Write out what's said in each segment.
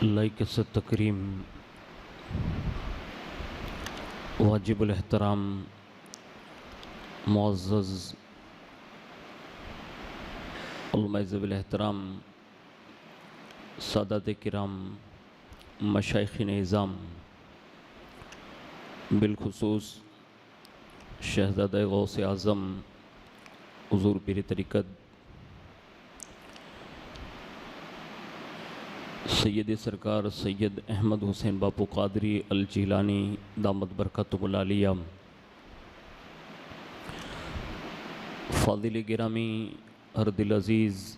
لائق سے تکریم واجب الاحترام معزز علماء ذوی الاحترام سادات کرام مشائخین اعظام بالخصوص شہزادہ غوث اعظم حضور پیر طریقت سید سرکار سید احمد حسین باپو قادری الجیلانی دامت برکاتہ العالیہ، فاضل گرامی ارد العزیز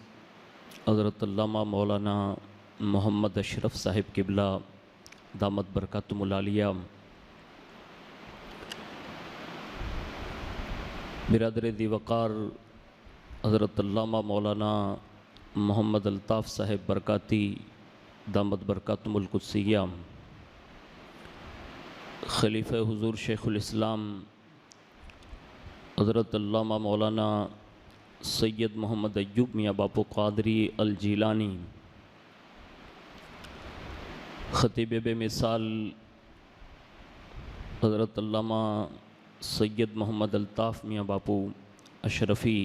حضرت علامہ مولانا محمد اشرف صاحب قبلہ دامت برکاتہ العالیہ، برادر ذی وقار حضرت علامہ مولانا محمد الطاف صاحب برکاتی دامت برکاتہم القدسیہ، خلیفہ حضور شیخ الاسلام حضرت علامہ مولانا سید محمد ایوب میاں باپو قادری الجیلانی، خطیب بے مثال حضرت علامہ سید محمد الطاف میاں باپو اشرفی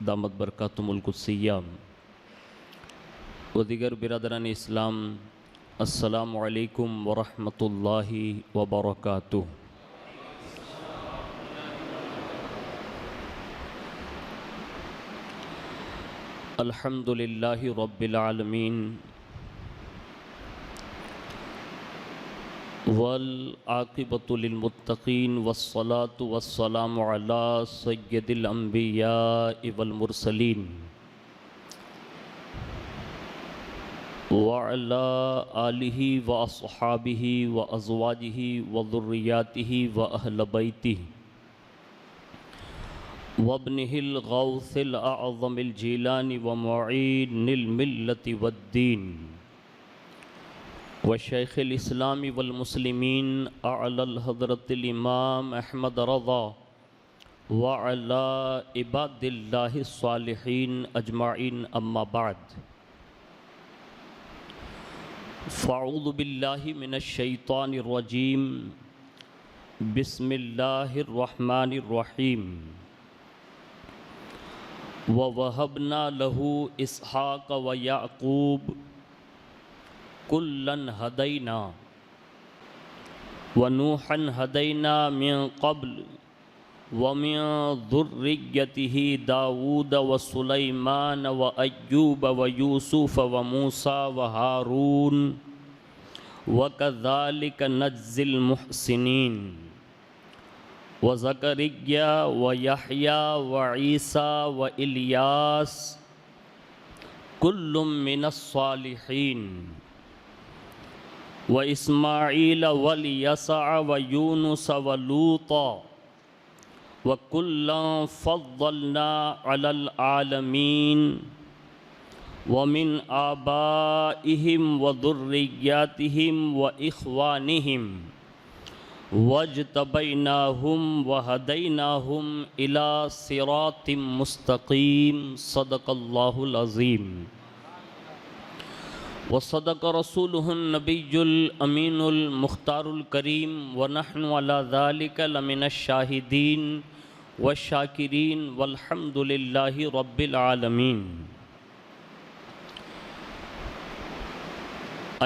دامت برکاتہم القدسیہ و دیگر برادران اسلام، السلام علیکم ورحمۃ اللہ وبرکاتہ۔ الحمد للہ رب العالمین والعاقبۃ للمتقین والصلاة والسلام علی سید الانبیاء والمرسلین وعلى آلہ واصحابہ وازواجہ وذریاتہ واہل بیتہ وابنہ الغوث الاعظم الجیلانی ومعین الملۃ والدین وشیخ الاسلام والمسلمین اعلی الحضرت الامام احمد رضا وعلى عباد اللہ الصالحین اجمعین، اما بعد، فاعوذ باللہ من الشیطان الرجیم، بسم اللہ الرحمن الرحیم، وَوَهَبْنَا لَهُ إِسْحَاقَ وَيَعْقُوبَ كُلًّا هَدَيْنَا وَنُوحًا هَدَيْنَا مِن قَبْلُ وَمِن ذُرِّيَّتِهِ داود وسليمان وأيوب ويوسف وموسى وهارون وكذلك نجزي المحسنين وزكريا ويحيى وعيسى وإلياس كل من الصالحين وإسماعيل واليسع ويونس ولوطا وَكُلًّا فَضَّلْنَا عَلَى الْعَالَمِينَ وَمِنْ آبَائِهِمْ وَذُرِّيَّاتِهِمْ وَإِخْوَانِهِمْ وَاجْتَبَيْنَاهُمْ وَهَدَيْنَاهُمْ إِلَى صِرَاطٍ مُسْتَقِيمٍ، صدق اللہ العظیم وصدق رسوله النبی الامین المختار الکریم ونحن على ذلك لمن الشاہدین والشاکرین والحمد للہ رب العالمین۔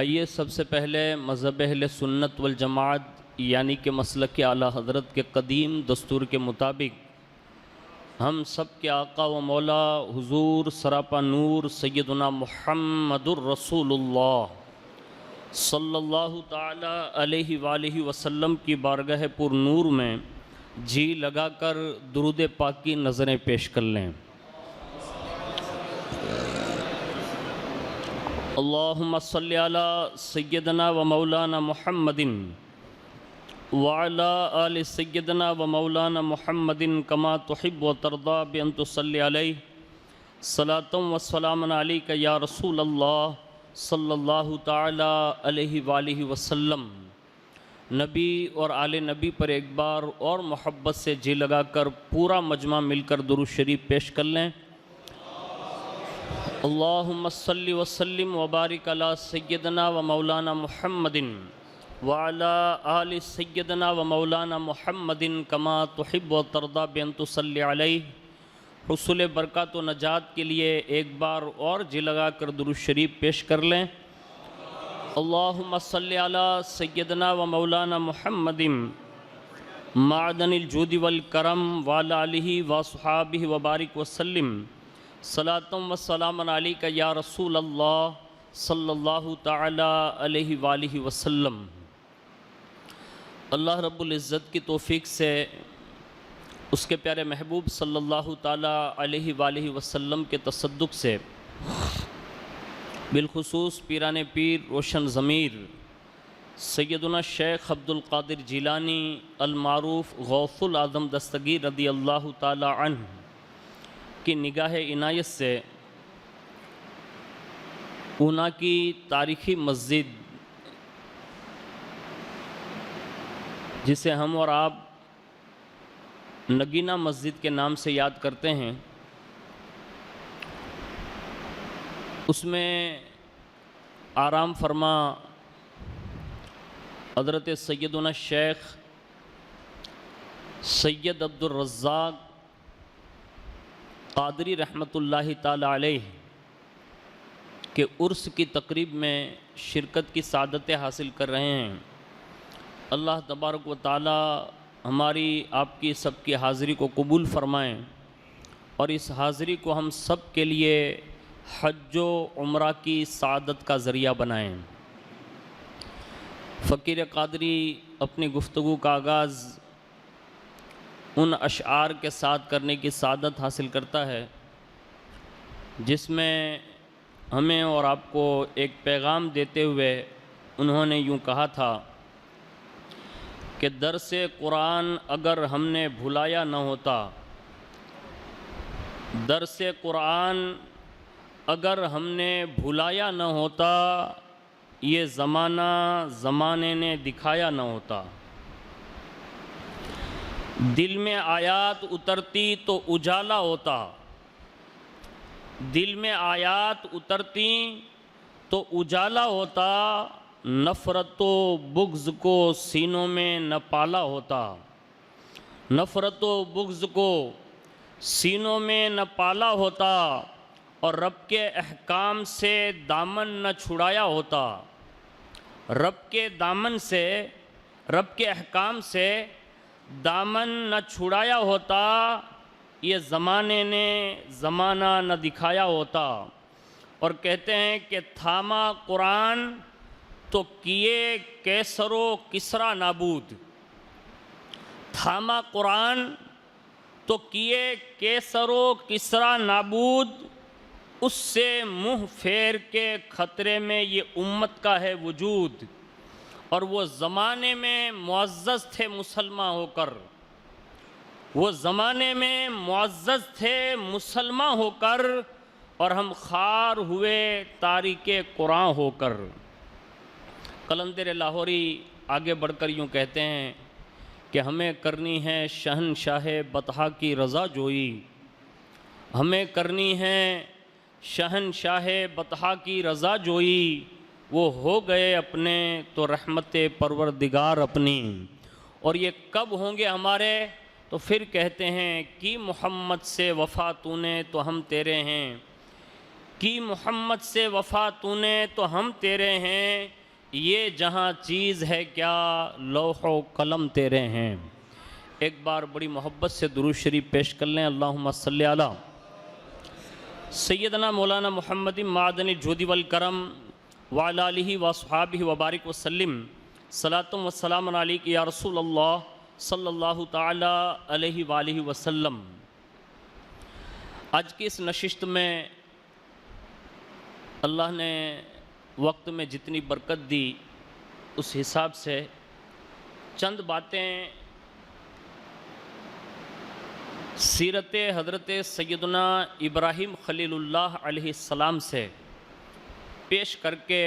آئیے سب سے پہلے مذہب اہل سنت والجماعت یعنی کہ مسلک اعلیٰ حضرت کے قدیم دستور کے مطابق ہم سب کے آقا و مولا حضور سراپا نور سیدنا محمد الرسول اللہ صلی اللہ تعالی علیہ وآلہ وسلم کی بارگاہ پر نور میں جی لگا کر درود پاک کی نظریں پیش کر لیں۔ اللہم صلی علی سیدنا و مولانا محمد وعلى آل سیدنا و مولانا محمد کما تحب و ترضا بان تصلی علیہ صلاۃ و سلام علیک یا رسول اللہ صلی اللہ تعالی علیہ وآلہ وسلم۔ نبی اور آل نبی پر ایک بار اور محبت سے جی لگا کر پورا مجمع مل کر درود شریف پیش کر لیں۔ اللہم صلی وسلم وبارک علی سیدنا و مولانا محمد وعلی آل سیدنا و مولانا محمد کما تحب و ترضی بان تصلی علیہ۔ حصول برکات و نجات کے لیے ایک بار اور جی لگا کر درود شریف پیش کر لیں۔ اللہم صلی علی سیدنا و مولانا محمد معدن الجود والکرم وعلی آلہ وصحابہ وبارک وسلم۔ صلاۃ و سلام علیک یا رسول اللہ صلی اللہ تعالی علیہ وآلہ وسلم۔ اللہ رب العزت کی توفیق سے اس کے پیارے محبوب صلی اللہ تعالی علیہ وآلہ وسلم کے تصدق سے بالخصوص پیران پیر روشن ضمیر سیدنا شیخ عبد القادر جیلانی المعروف غوث العظم دستگیر رضی اللہ تعالی عنہ کی نگاہ عنایت سے اونا کی تاریخی مسجد جسے ہم اور آپ نگینہ مسجد کے نام سے یاد کرتے ہیں، اس میں آرام فرما حضرت سیدنا شیخ سید عبد الرزاق قادری رحمۃ اللہ تعالی علیہ کے عرس کی تقریب میں شرکت کی سعادتیں حاصل کر رہے ہیں۔ اللہ تبارک و تعالی ہماری آپ کی سب کی حاضری کو قبول فرمائیں اور اس حاضری کو ہم سب کے لیے حج و عمرہ کی سعادت کا ذریعہ بنائیں۔ فقیر قادری اپنی گفتگو کا آغاز ان اشعار کے ساتھ کرنے کی سعادت حاصل کرتا ہے جس میں ہمیں اور آپ کو ایک پیغام دیتے ہوئے انہوں نے یوں کہا تھا کہ درس قرآن اگر ہم نے بھلایا نہ ہوتا، درس قرآن اگر ہم نے بھلایا نہ ہوتا، یہ زمانے نے دکھایا نہ ہوتا۔ دل میں آیات اترتی تو اجالا ہوتا، دل میں آیات اترتی تو اجالا ہوتا، نفرت و بغض کو سینوں میں نہ پالا ہوتا، نفرت و بغض کو سینوں میں نہ پالا ہوتا، اور رب کے احکام سے دامن نہ چھڑایا ہوتا، رب کے احکام سے دامن نہ چھڑایا ہوتا، یہ زمانے نے زمانہ نہ دکھایا ہوتا۔ اور کہتے ہیں کہ تھاما قرآن تو کیے کیسر و کسریٰ نابود، تھاما قرآن تو کیے کیسر و کسریٰ نابود، اس سے منہ پھیر کے خطرے میں یہ امت کا ہے وجود۔ اور وہ زمانے میں معزز تھے مسلمان ہو کر، وہ زمانے میں معزز تھے مسلمان ہو کر، اور ہم خوار ہوئے تارک قرآن ہو کر۔ قلندر لاہوری آگے بڑھ کر یوں کہتے ہیں کہ ہمیں کرنی ہے شہنشاہ بطحا کی رضا جوئی، ہمیں کرنی ہے شہنشاہ بطحا کی رضا جوئی، وہ ہو گئے اپنے تو رحمت پروردگار اپنی۔ اور یہ کب ہوں گے ہمارے؟ تو پھر کہتے ہیں کی محمد سے وفا تو نے تو ہم تیرے ہیں، کی محمد سے وفا تو نے تو ہم تیرے ہیں، یہ جہاں چیز ہے کیا لوح و قلم تیرے ہیں۔ ایک بار بڑی محبت سے درود شریف پیش کر لیں۔ اللہم صلی علی سیدنا مولانا محمد معدن الجود والکرم وعلی آلہ وصحابہ وبارک وسلم۔ صلاۃ و سلام علیک یا رسول اللہ صلی اللہ تعالی علیہ وآلہ وسلم۔ آج کی اس نشست میں اللہ نے وقت میں جتنی برکت دی اس حساب سے چند باتیں سیرت حضرت سیدنا ابراہیم خلیل اللہ علیہ السلام سے پیش کر کے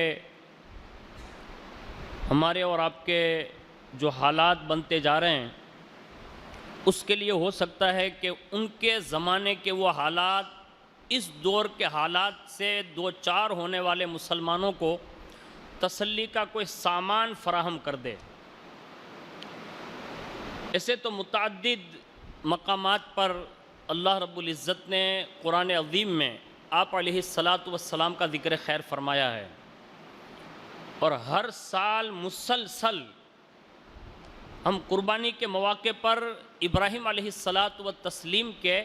ہمارے اور آپ کے جو حالات بنتے جا رہے ہیں اس کے لیے ہو سکتا ہے کہ ان کے زمانے کے وہ حالات اس دور کے حالات سے دو چار ہونے والے مسلمانوں کو تسلی کا کوئی سامان فراہم کر دے۔ ایسے تو متعدد مقامات پر اللہ رب العزت نے قرآن عظیم میں آپ علیہ الصلاۃ والسلام کا ذکر خیر فرمایا ہے، اور ہر سال مسلسل ہم قربانی کے مواقع پر ابراہیم علیہ الصلاۃ والتسلیم کے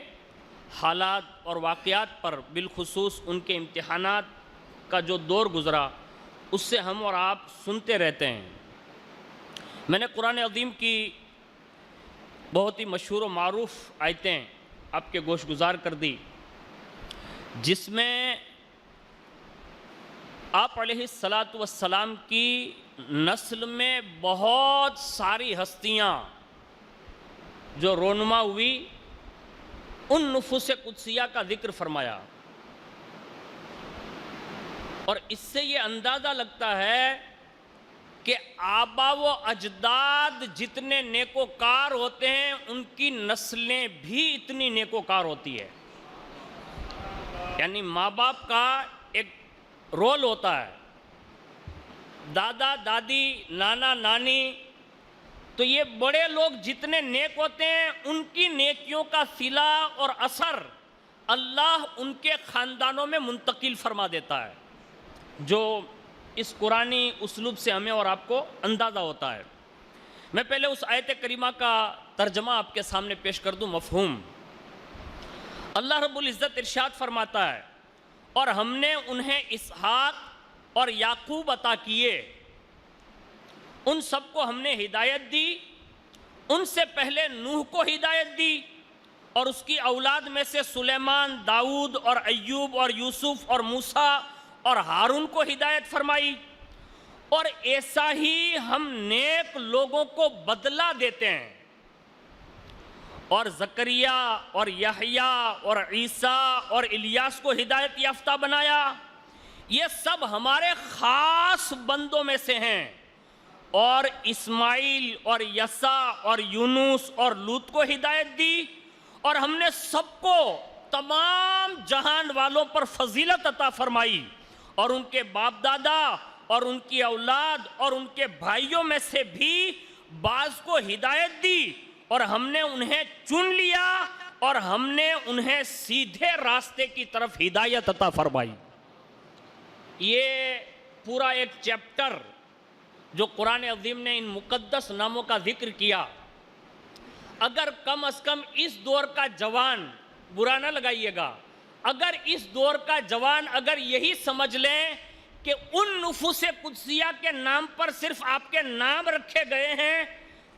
حالات اور واقعات پر، بالخصوص ان کے امتحانات کا جو دور گزرا، اس سے ہم اور آپ سنتے رہتے ہیں۔ میں نے قرآن عظیم کی بہت ہی مشہور و معروف آیتیں آپ کے گوش گزار کر دی، جس میں آپ علیہ الصلاۃ والسلام کی نسل میں بہت ساری ہستیاں جو رونما ہوئی، ان نفوس قدسیہ کا ذکر فرمایا، اور اس سے یہ اندازہ لگتا ہے کہ آبا و اجداد جتنے نیکوکار ہوتے ہیں ان کی نسلیں بھی اتنی نیکوکار ہوتی ہے۔ یعنی ماں باپ کا ایک رول ہوتا ہے، دادا دادی نانا نانی، تو یہ بڑے لوگ جتنے نیک ہوتے ہیں ان کی نیکیوں کا صلہ اور اثر اللہ ان کے خاندانوں میں منتقل فرما دیتا ہے، جو اس قرآنی اسلوب سے ہمیں اور آپ کو اندازہ ہوتا ہے۔ میں پہلے اس آیت کریمہ کا ترجمہ آپ کے سامنے پیش کر دوں، مفہوم۔ اللہ رب العزت ارشاد فرماتا ہے، اور ہم نے انہیں اسحاق اور یعقوب عطا کیے، ان سب کو ہم نے ہدایت دی، ان سے پہلے نوح کو ہدایت دی، اور اس کی اولاد میں سے سلیمان، داؤد اور ایوب اور یوسف اور موسیٰ اور ہارون کو ہدایت فرمائی، اور ایسا ہی ہم نیک لوگوں کو بدلہ دیتے ہیں، اور زکریا اور یحییٰ اور عیسیٰ اور الیاس کو ہدایت یافتہ بنایا، یہ سب ہمارے خاص بندوں میں سے ہیں، اور اسماعیل اور یسع اور یونس اور لوط کو ہدایت دی، اور ہم نے سب کو تمام جہان والوں پر فضیلت عطا فرمائی، اور ان کے باپ دادا اور ان کی اولاد اور ان کے بھائیوں میں سے بھی بعض کو ہدایت دی، اور ہم نے انہیں چن لیا، اور ہم نے انہیں سیدھے راستے کی طرف ہدایت عطا فرمائی۔ یہ پورا ایک چیپٹر جو قرآن عظیم نے ان مقدس ناموں کا ذکر کیا، اگر کم از کم اس دور کا جوان، برا نہ لگائیے گا، اگر اس دور کا جوان اگر یہی سمجھ لیں کہ ان نفوس قدسیہ کے نام پر صرف آپ کے نام رکھے گئے ہیں،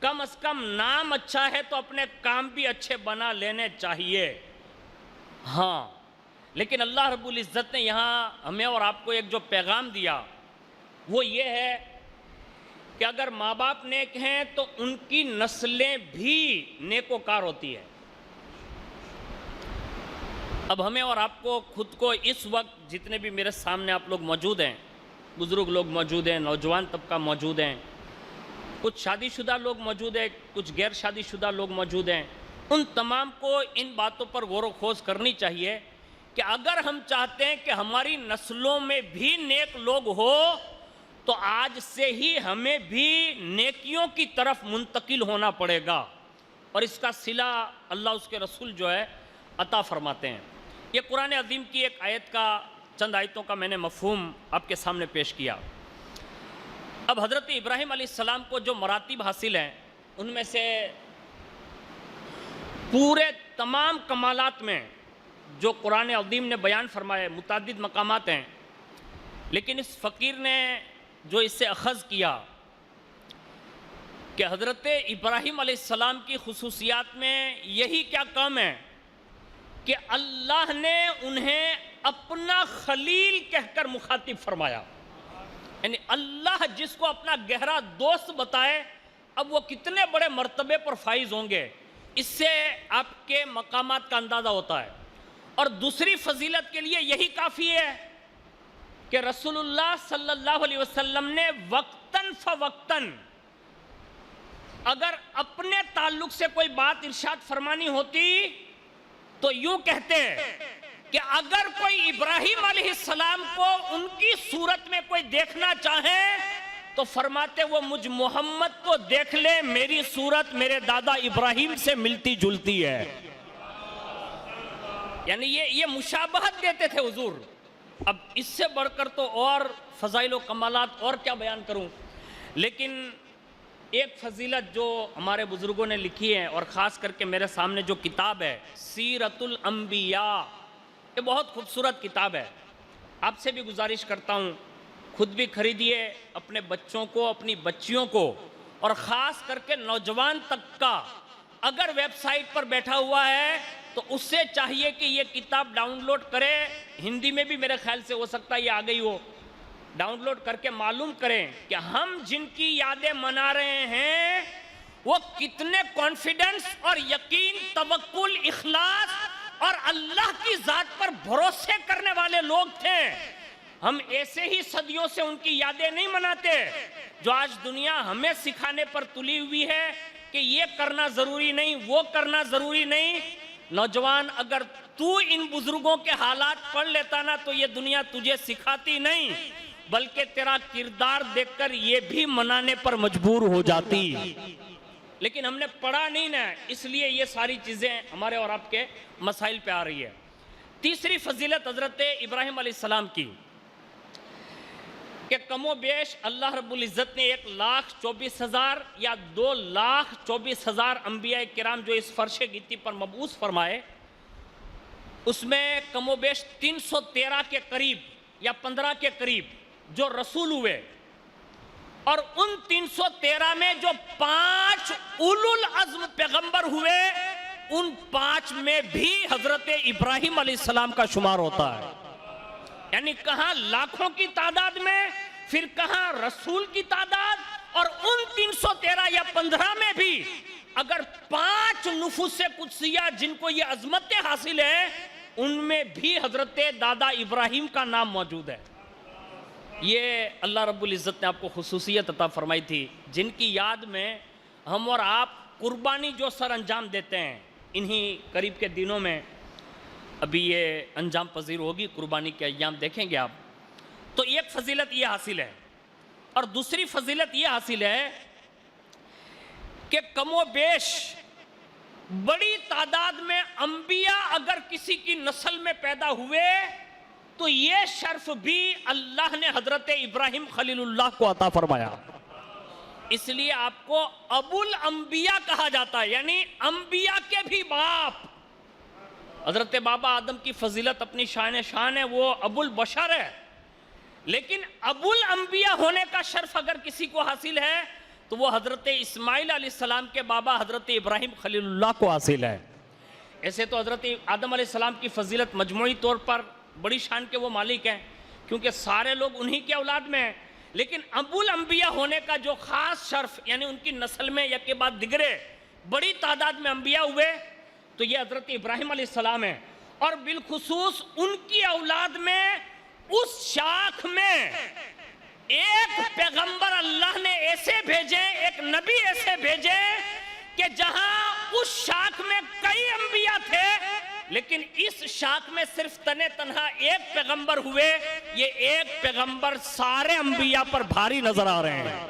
کم از کم نام اچھا ہے تو اپنے کام بھی اچھے بنا لینے چاہیے۔ ہاں، لیکن اللہ رب العزت نے یہاں ہمیں اور آپ کو ایک جو پیغام دیا وہ یہ ہے کہ اگر ماں باپ نیک ہیں تو ان کی نسلیں بھی نیکوکار ہوتی ہیں۔ اب ہمیں اور آپ کو خود کو اس وقت جتنے بھی میرے سامنے آپ لوگ موجود ہیں، بزرگ لوگ موجود ہیں، نوجوان طبقہ موجود ہیں، کچھ شادی شدہ لوگ موجود ہیں، کچھ غیر شادی شدہ لوگ موجود ہیں، ان تمام کو ان باتوں پر غور و خوض کرنی چاہیے کہ اگر ہم چاہتے ہیں کہ ہماری نسلوں میں بھی نیک لوگ ہو تو آج سے ہی ہمیں بھی نیکیوں کی طرف منتقل ہونا پڑے گا، اور اس کا صلہ اللہ اس کے رسول جو ہے عطا فرماتے ہیں۔ یہ قرآن عظیم کی ایک آیت کا، چند آیتوں کا میں نے مفہوم آپ کے سامنے پیش کیا۔ اب حضرت ابراہیم علیہ السلام کو جو مراتب حاصل ہیں ان میں سے پورے تمام کمالات میں جو قرآن عظیم نے بیان فرمائے متعدد مقامات ہیں، لیکن اس فقیر نے جو اس سے اخذ کیا کہ حضرت ابراہیم علیہ السلام کی خصوصیات میں یہی کیا کام ہے کہ اللہ نے انہیں اپنا خلیل کہہ کر مخاطب فرمایا۔ یعنی اللہ جس کو اپنا گہرا دوست بتائے، اب وہ کتنے بڑے مرتبے پر فائز ہوں گے، اس سے آپ کے مقامات کا اندازہ ہوتا ہے۔ اور دوسری فضیلت کے لیے یہی کافی ہے کہ رسول اللہ صلی اللہ علیہ وسلم نے وقتاً فوقتاً اگر اپنے تعلق سے کوئی بات ارشاد فرمانی ہوتی تو یوں کہتے کہ اگر کوئی ابراہیم علیہ السلام کو ان کی صورت میں کوئی دیکھنا چاہے تو فرماتے وہ مجھ محمد کو دیکھ لے، میری صورت میرے دادا ابراہیم سے ملتی جلتی ہے. یعنی یہ مشابہت دیتے تھے حضور. اب اس سے بڑھ کر تو اور فضائل و کمالات اور کیا بیان کروں، لیکن ایک فضیلت جو ہمارے بزرگوں نے لکھی ہے، اور خاص کر کے میرے سامنے جو کتاب ہے سیرت الانبیاء، یہ بہت خوبصورت کتاب ہے. آپ سے بھی گزارش کرتا ہوں خود بھی خریدیے، اپنے بچوں کو، اپنی بچیوں کو، اور خاص کر کے نوجوان تک کا اگر ویب سائٹ پر بیٹھا ہوا ہے تو اس سے چاہیے کہ یہ کتاب ڈاؤن لوڈ کرے. ہندی میں بھی میرے خیال سے ہو سکتا ہے یہ آ گئی ہو. ڈاؤن لوڈ کر کے معلوم کریں کہ ہم جن کی یادیں منا رہے ہیں وہ کتنے کانفیڈنس اور یقین، توکل، اخلاص اور اللہ کی ذات پر بھروسے کرنے والے لوگ تھے. ہم ایسے ہی صدیوں سے ان کی یادیں نہیں مناتے جو آج دنیا ہمیں سکھانے پر تلی ہوئی ہے کہ یہ کرنا ضروری نہیں، وہ کرنا ضروری نہیں. نوجوان، اگر تو ان بزرگوں کے حالات پڑھ لیتا نا تو یہ دنیا تجھے سکھاتی نہیں، بلکہ تیرا کردار دیکھ کر یہ بھی منانے پر مجبور ہو جاتی. لیکن ہم نے پڑھا نہیں نا، اس لیے یہ ساری چیزیں ہمارے اور آپ کے مسائل پہ آ رہی ہے. تیسری فضیلت حضرت ابراہیم علیہ السلام کی کہ کم و بیش اللہ رب العزت نے 1,24,000 یا 2,24,000 انبیاء کرام جو اس فرش گیتی پر مبعوث فرمائے، اس میں کم و بیش 313 کے قریب یا 15 کے قریب جو رسول ہوئے، اور ان 313 میں جو 5 اولو العزم پیغمبر ہوئے، ان 5 میں بھی حضرت ابراہیم علیہ السلام کا شمار ہوتا ہے. یعنی کہاں لاکھوں کی تعداد میں، پھر کہاں رسول کی تعداد، اور ان 313 یا 15 میں بھی اگر 5 نفوس قدسیہ جن کو یہ عظمتیں حاصل ہے، ان میں بھی حضرت دادا ابراہیم کا نام موجود ہے. یہ اللہ رب العزت نے آپ کو خصوصیت عطا فرمائی تھی جن کی یاد میں ہم اور آپ قربانی جو سر انجام دیتے ہیں. انہی قریب کے دنوں میں ابھی یہ انجام پذیر ہوگی، قربانی کے ایام دیکھیں گے آپ. تو ایک فضیلت یہ حاصل ہے، اور دوسری فضیلت یہ حاصل ہے کہ کم و بیش بڑی تعداد میں انبیاء اگر کسی کی نسل میں پیدا ہوئے تو یہ شرف بھی اللہ نے حضرت ابراہیم خلیل اللہ کو عطا فرمایا. اس لیے آپ کو ابو الانبیاء کہا جاتا ہے، یعنی انبیاء کے بھی باپ. حضرت بابا آدم کی فضیلت اپنی شان ہے، وہ ابو البشر ہے، لیکن ابو الانبیاء ہونے کا شرف اگر کسی کو حاصل ہے تو وہ حضرت اسماعیل علیہ السلام کے بابا حضرت ابراہیم خلیل اللہ کو حاصل ہے. ایسے تو حضرت آدم علیہ السلام کی فضیلت مجموعی طور پر بڑی شان کے وہ مالک ہیں کیونکہ سارے لوگ انہی کے اولاد میں ہیں، لیکن ابو الانبیاء ہونے کا جو خاص شرف، یعنی ان کی نسل میں یک کے بعد دیگرے بڑی تعداد میں انبیاء ہوئے، تو یہ حضرت ابراہیم علیہ السلام ہے. اور بالخصوص ان کی اولاد میں اس شاخ میں ایک پیغمبر اللہ نے ایسے بھیجے، ایک نبی ایسے بھیجے کہ جہاں اس شاخ میں کئی انبیاء تھے لیکن اس شاخ میں صرف تنہا ایک پیغمبر ہوئے. یہ ایک پیغمبر سارے انبیاء پر بھاری نظر آ رہے ہیں.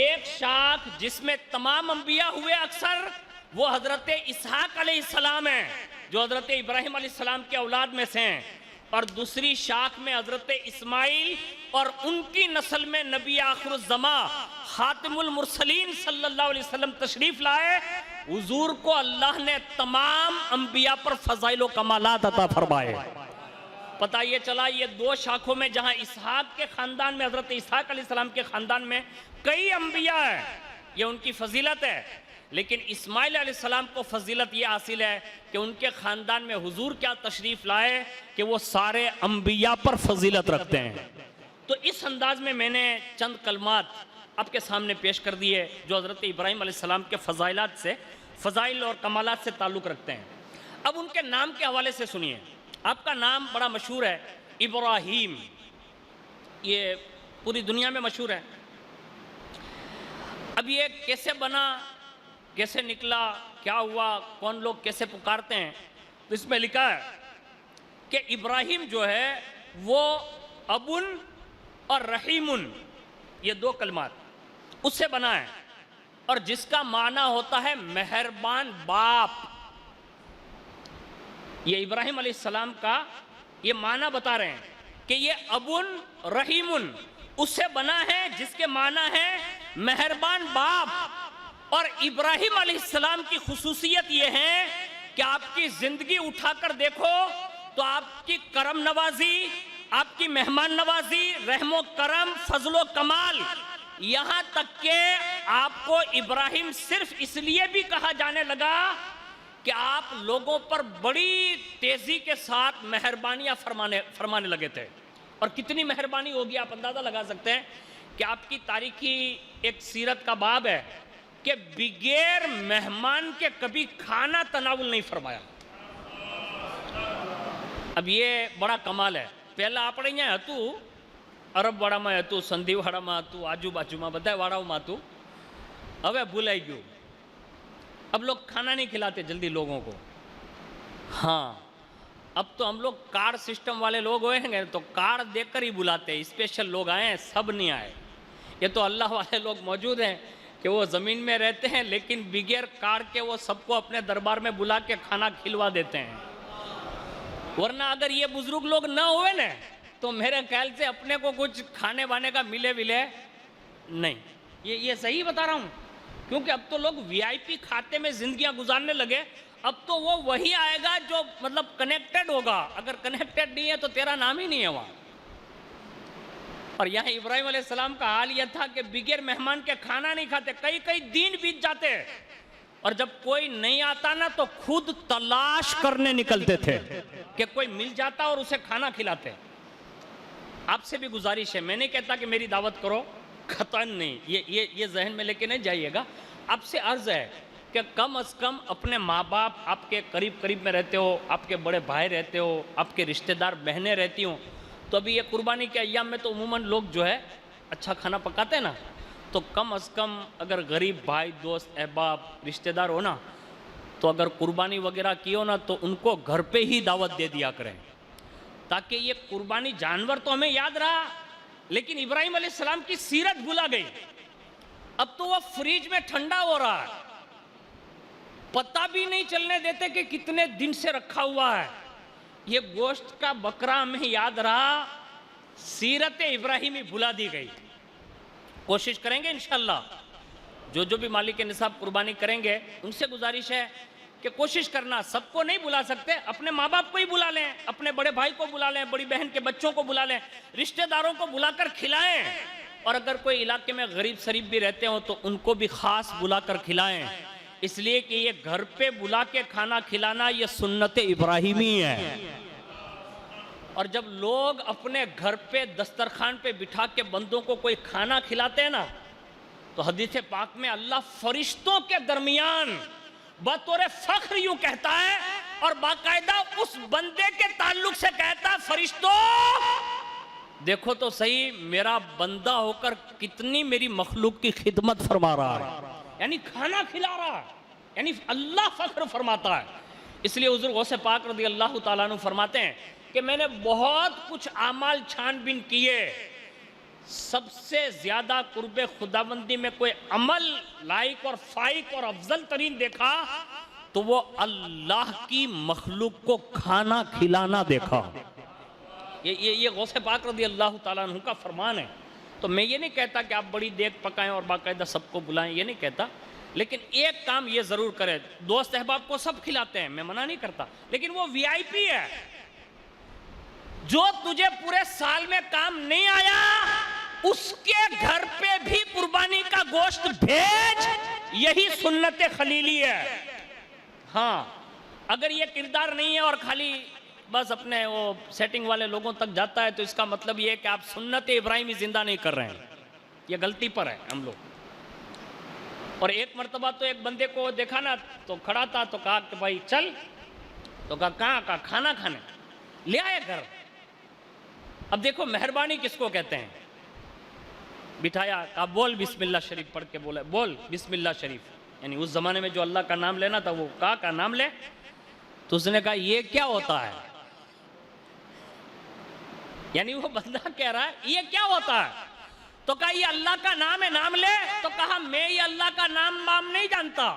ایک شاخ جس میں تمام انبیاء ہوئے اکثر وہ حضرت اسحاق علیہ السلام ہیں جو حضرت ابراہیم علیہ السلام کے اولاد میں سے ہیں، اور دوسری شاخ میں حضرت اسماعیل اور ان کی نسل میں نبی آخر الزمان خاتم المرسلین صلی اللہ علیہ وسلم تشریف لائے. حضور کو اللہ نے تمام انبیاء پر فضائل و کمالات عطا فرمائے. پتہ یہ چلا یہ دو شاخوں میں جہاں اسحاق کے خاندان میں حضرت اسحاق علیہ السلام کے خاندان میں کئی انبیاء ہیں، یہ ان کی فضیلت ہے، لیکن اسماعیل علیہ السلام کو فضیلت یہ حاصل ہے کہ ان کے خاندان میں حضور کیا تشریف لائے کہ وہ سارے انبیاء پر فضیلت رکھتے ہیں. تو اس انداز میں میں نے چند کلمات آپ کے سامنے پیش کر دیے جو حضرت ابراہیم علیہ السلام کے فضائل اور کمالات سے تعلق رکھتے ہیں. اب ان کے نام کے حوالے سے سنیے. آپ کا نام بڑا مشہور ہے، ابراہیم، یہ پوری دنیا میں مشہور ہے. اب یہ کیسے بنا، کیسے نکلا، کیا ہوا، کون لوگ کیسے پکارتے ہیں؟ تو اس میں لکھا ہے کہ ابراہیم جو ہے وہ ابن اور رحیمن، یہ دو کلمات اس سے بنا ہے، اور جس کا معنی ہوتا ہے مہربان باپ۔ یہ ابراہیم علیہ السلام کا یہ معنی بتا رہے ہیں کہ یہ ابن رحیمن اس سے بنا ہے جس کے معنی ہے مہربان باپ۔ اور ابراہیم علیہ السلام کی خصوصیت یہ ہے کہ آپ کی زندگی اٹھا کر دیکھو تو آپ کی کرم نوازی، آپ کی مہمان نوازی، رحم و کرم، فضل و کمال، یہاں تک کہ آپ کو ابراہیم صرف اس لیے بھی کہا جانے لگا کہ آپ لوگوں پر بڑی تیزی کے ساتھ مہربانیاں فرمانے لگے تھے۔ اور کتنی مہربانی ہوگی آپ اندازہ لگا سکتے ہیں کہ آپ کی تاریخی ایک سیرت کا باب ہے کہ بغیر مہمان کے کبھی کھانا تناول نہیں فرمایا۔ اب یہ بڑا کمال ہے۔ پہلا આપણે અહીંયા હતું અરબવાડામાં હતું, સંધિવાડામાં હતું, આજુબાજુમાં બધા વાડાઓમાં હતું, હવે ભૂલાઈ ગયું। اب لوگ کھانا نہیں کھلاتے جلدی لوگوں کو۔ ہاں اب تو ہم لوگ کارڈ سسٹم والے لوگ ہوئے ہیں تو کارڈ دے کر ہی بلاتے ہیں، اسپیشل لوگ آئے ہیں، سب نہیں آئے۔ یہ تو اللہ والے لوگ موجود ہیں کہ وہ زمین میں رہتے ہیں لیکن بغیر کارڈ کے وہ سب کو اپنے دربار میں بلا کے کھانا کھلوا دیتے ہیں۔ ورنہ اگر یہ بزرگ لوگ نہ ہوئے نا تو میرے خیال سے اپنے کو کچھ کھانے وانے کا ملے نہیں۔ یہ صحیح بتا رہا ہوں، کیونکہ اب تو لوگ وی آئی پی کھاتے میں زندگیاں گزارنے لگے۔ اب تو وہ وہی آئے گا جو مطلب کنیکٹڈ ہوگا، اگر کنیکٹڈ نہیں ہے تو تیرا نام ہی نہیں ہے وہاں۔ اور یہاں ابراہیم علیہ السلام کا حال یہ تھا کہ بغیر مہمان کے کھانا نہیں کھاتے، کئی دن بیت جاتے، اور جب کوئی نہیں آتا نا تو خود تلاش کرنے نکلتے تھے کہ کوئی مل جاتا اور اسے کھانا کھلاتے۔ آپ سے بھی گزارش ہے، میں نہیں کہتا کہ میری دعوت کرو، قطعاً نہیں، یہ ذہن میں لے کے نہیں جائیے گا۔ آپ سے عرض ہے کہ کم از کم اپنے ماں باپ آپ کے قریب میں رہتے ہو، آپ کے بڑے بھائی رہتے ہو، آپ کے رشتہ دار بہنیں رہتی ہوں، تو ابھی یہ قربانی کے ایام میں تو عموماً لوگ جو ہے اچھا کھانا پکاتے ہیں نا، تو کم از کم اگر غریب بھائی دوست احباب رشتہ دار ہو نا تو اگر قربانی وغیرہ کی ہو نا تو ان کو گھر پہ ہی دعوت دے دیا کریں، تاکہ یہ قربانی جانور تو ہمیں یاد رہا لیکن ابراہیم علیہ السلام کی سیرت بھولا گئی۔ اب تو وہ فریج میں ٹھنڈا ہو رہا ہے، پتہ بھی نہیں چلنے دیتے کہ کتنے دن سے رکھا ہوا ہے۔ یہ گوشت کا بکرا ہمیں یاد رہا، سیرت ابراہیمی بھلا دی گئی۔ کوشش کریں گے انشاءاللہ، جو بھی مالک نصاب قربانی کریں گے ان سے گزارش ہے کہ کوشش کرنا، سب کو نہیں بلا سکتے، اپنے ماں باپ کو ہی بلا لیں، اپنے بڑے بھائی کو بلا لیں، بڑی بہن کے بچوں کو بلا لیں، رشتہ داروں کو بلا کر کھلائیں، اور اگر کوئی علاقے میں غریب شریف بھی رہتے ہوں تو ان کو بھی خاص بلا کر کھلائیں، اس لیے کہ یہ گھر پہ بلا کے کھانا کھلانا یہ سنت ابراہیمی ہے۔ اور جب لوگ اپنے گھر پہ دسترخوان پہ بٹھا کے بندوں کو کوئی کھانا کھلاتے ہیں نا تو حدیث پاک میں اللہ فرشتوں کے درمیان بطور فخر یوں کہتا ہے اور باقاعدہ اس بندے کے تعلق سے کہتا ہے، فرشتوں دیکھو تو صحیح میرا بندہ ہو کر کتنی میری مخلوق کی خدمت فرما رہا ہے، یعنی کھانا کھلا رہا ہے، یعنی اللہ فخر فرماتا ہے۔ اس لیے حضور غوث پاک رضی اللہ تعالیٰ عنہ فرماتے ہیں کہ میں نے بہت کچھ اعمال چھان بین کیے، سب سے زیادہ قرب خداوندی میں کوئی عمل لائق اور فائق اور افضل ترین دیکھا تو وہ اللہ کی مخلوق کو کھانا کھلانا دیکھا۔ یہ غوث پاک رضی اللہ تعالیٰ عنہ کا فرمان ہے۔ تو میں یہ نہیں کہتا کہ آپ بڑی دیگ پکائیں اور باقاعدہ سب کو بلائیں، یہ نہیں کہتا، لیکن ایک کام یہ ضرور کرے، دوست احباب کو سب کھلاتے ہیں، میں منع نہیں کرتا، لیکن وہ وی آئی پی ہے، جو تجھے پورے سال میں کام نہیں آیا اس کے گھر پہ بھی قربانی کا گوشت بھیج، یہی سنت خلیلی ہے۔ ہاں اگر یہ کردار نہیں ہے اور خالی بس اپنے وہ سیٹنگ والے لوگوں تک جاتا ہے تو اس کا مطلب یہ ہے کہ آپ سنت ابراہیمی زندہ نہیں کر رہے ہیں، یہ غلطی پر ہے ہم لوگ۔ اور ایک مرتبہ تو ایک بندے کو دیکھا نا تو کھڑا تھا تو کہا کہ بھائی چل، تو کہا کہاں؟ کہا کھانا کھانے، لے آئے گھر۔ اب دیکھو مہربانی کس کو کہتے ہیں، بٹھایا، کہا بول بسم اللہ شریف پڑھ کے بولا، بول بسم اللہ شریف، یعنی اس زمانے میں جو اللہ کا نام لینا تھا وہ کا نام لے، تو اس نے کہا یہ کیا ہوتا ہے؟ یعنی وہ بندہ کہہ رہا ہے یہ کیا ہوتا ہے؟ تو کہا یہ اللہ کا نام ہے، نام لے۔ تو کہا میں یہ اللہ کا نام نہیں جانتا۔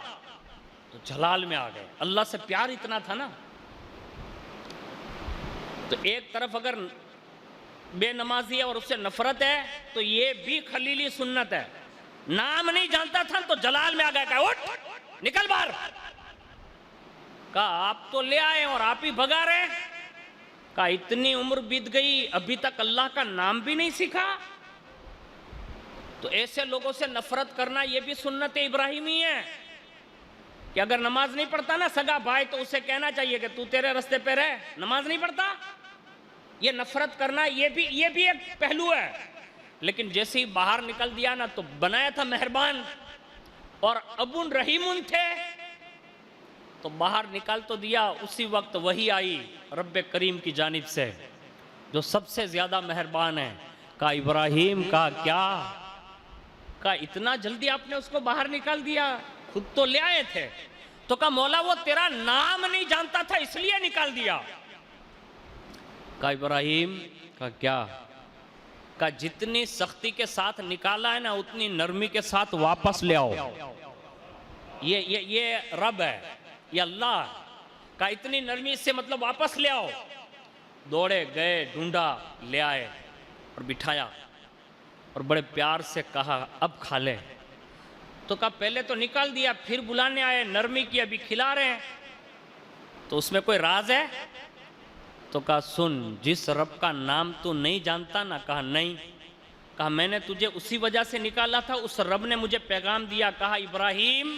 تو جلال میں آ گئے، اللہ سے پیار اتنا تھا نا۔ تو ایک طرف اگر بے نمازی ہے اور اس سے نفرت ہے تو یہ بھی خلیلی سنت ہے۔ نام نہیں جانتا تھا تو جلال میں آ گیا، کہا اٹھ نکل باہر۔ کہا آپ تو لے آئے اور آپ ہی بھگا رہے۔ کہا اتنی عمر بیت گئی ابھی تک اللہ کا نام بھی نہیں سیکھا۔ تو ایسے لوگوں سے نفرت کرنا یہ بھی سنت ابراہیمی ہے کہ اگر نماز نہیں پڑھتا نا سگا بھائی تو اسے کہنا چاہیے کہ تو تیرے رستے پہ رہ، نماز نہیں پڑھتا۔ یہ نفرت کرنا یہ بھی ایک پہلو ہے۔ لیکن جیسے ہی باہر نکل دیا نا تو بنایا تھا مہربان اور ابن رحیم تھے تو باہر نکال تو دیا، اسی وقت وحی آئی رب کریم کی جانب سے جو سب سے زیادہ مہربان ہے۔ کہا ابراہیم، کہا کیا؟ کہا اتنا جلدی آپ نے اس کو باہر نکال دیا، خود تو لے آئے تھے۔ تو کہا مولا وہ تیرا نام نہیں جانتا تھا اس لیے نکال دیا۔ کہا ابراہیم، کہا کیا؟ کہا جتنی سختی کے ساتھ نکالا ہے نا اتنی نرمی کے ساتھ واپس لے آؤ۔ یہ رب ہے، یہ اللہ۔ کہا اتنی نرمی سے مطلب واپس لے آؤ۔ دوڑے گئے، ڈھونڈا، لے آئے اور بٹھایا اور بڑے پیار سے کہا اب کھا لے۔ تو کہا پہلے تو نکال دیا، پھر بلانے آئے، نرمی کی، ابھی کھلا رہے ہیں، تو اس میں کوئی راز ہے؟ تو کہا سن، جس رب کا نام تو نہیں جانتا نا؟ کہا نہیں۔ کہا میں نے تجھے اسی وجہ سے نکالا تھا، اس رب نے مجھے پیغام دیا۔ کہا ابراہیم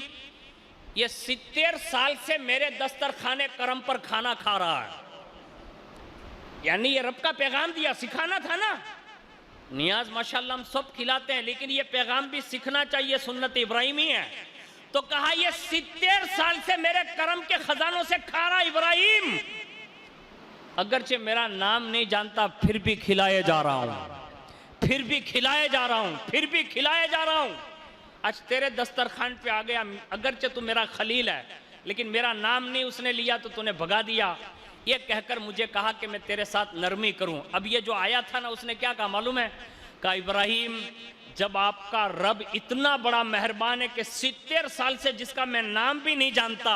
یہ 70 سال سے میرے دسترخوان کرم پر کھانا کھا رہا ہے، یعنی یہ رب کا پیغام دیا، سکھانا تھا نا۔ نیاز ماشاءاللہ ہم سب کھلاتے ہیں لیکن یہ پیغام بھی سیکھنا چاہیے، سنت ابراہیمی ہے۔ تو کہا یہ 70 سال سے میرے کرم کے خزانوں سے کھا رہا ابراہیم، اگرچہ میرا نام نہیں جانتا پھر بھی کھلائے جا رہا ہوں، پھر بھی کھلائے جا رہا ہوں، پھر بھی کھلائے جا رہا ہوں۔ آج تیرے دسترخوان پہ آ گیا، اگرچہ تو میرا خلیل ہے لیکن میرا نام نہیں اس نے لیا تو تو نے بھگا دیا۔ یہ کہہ کر مجھے کہا کہ میں تیرے ساتھ نرمی کروں۔ اب یہ جو آیا تھا نا اس نے کیا کہا معلوم ہے؟ کہا ابراہیم جب آپ کا رب اتنا بڑا مہربان ہے کہ 70 سال سے جس کا میں نام بھی نہیں جانتا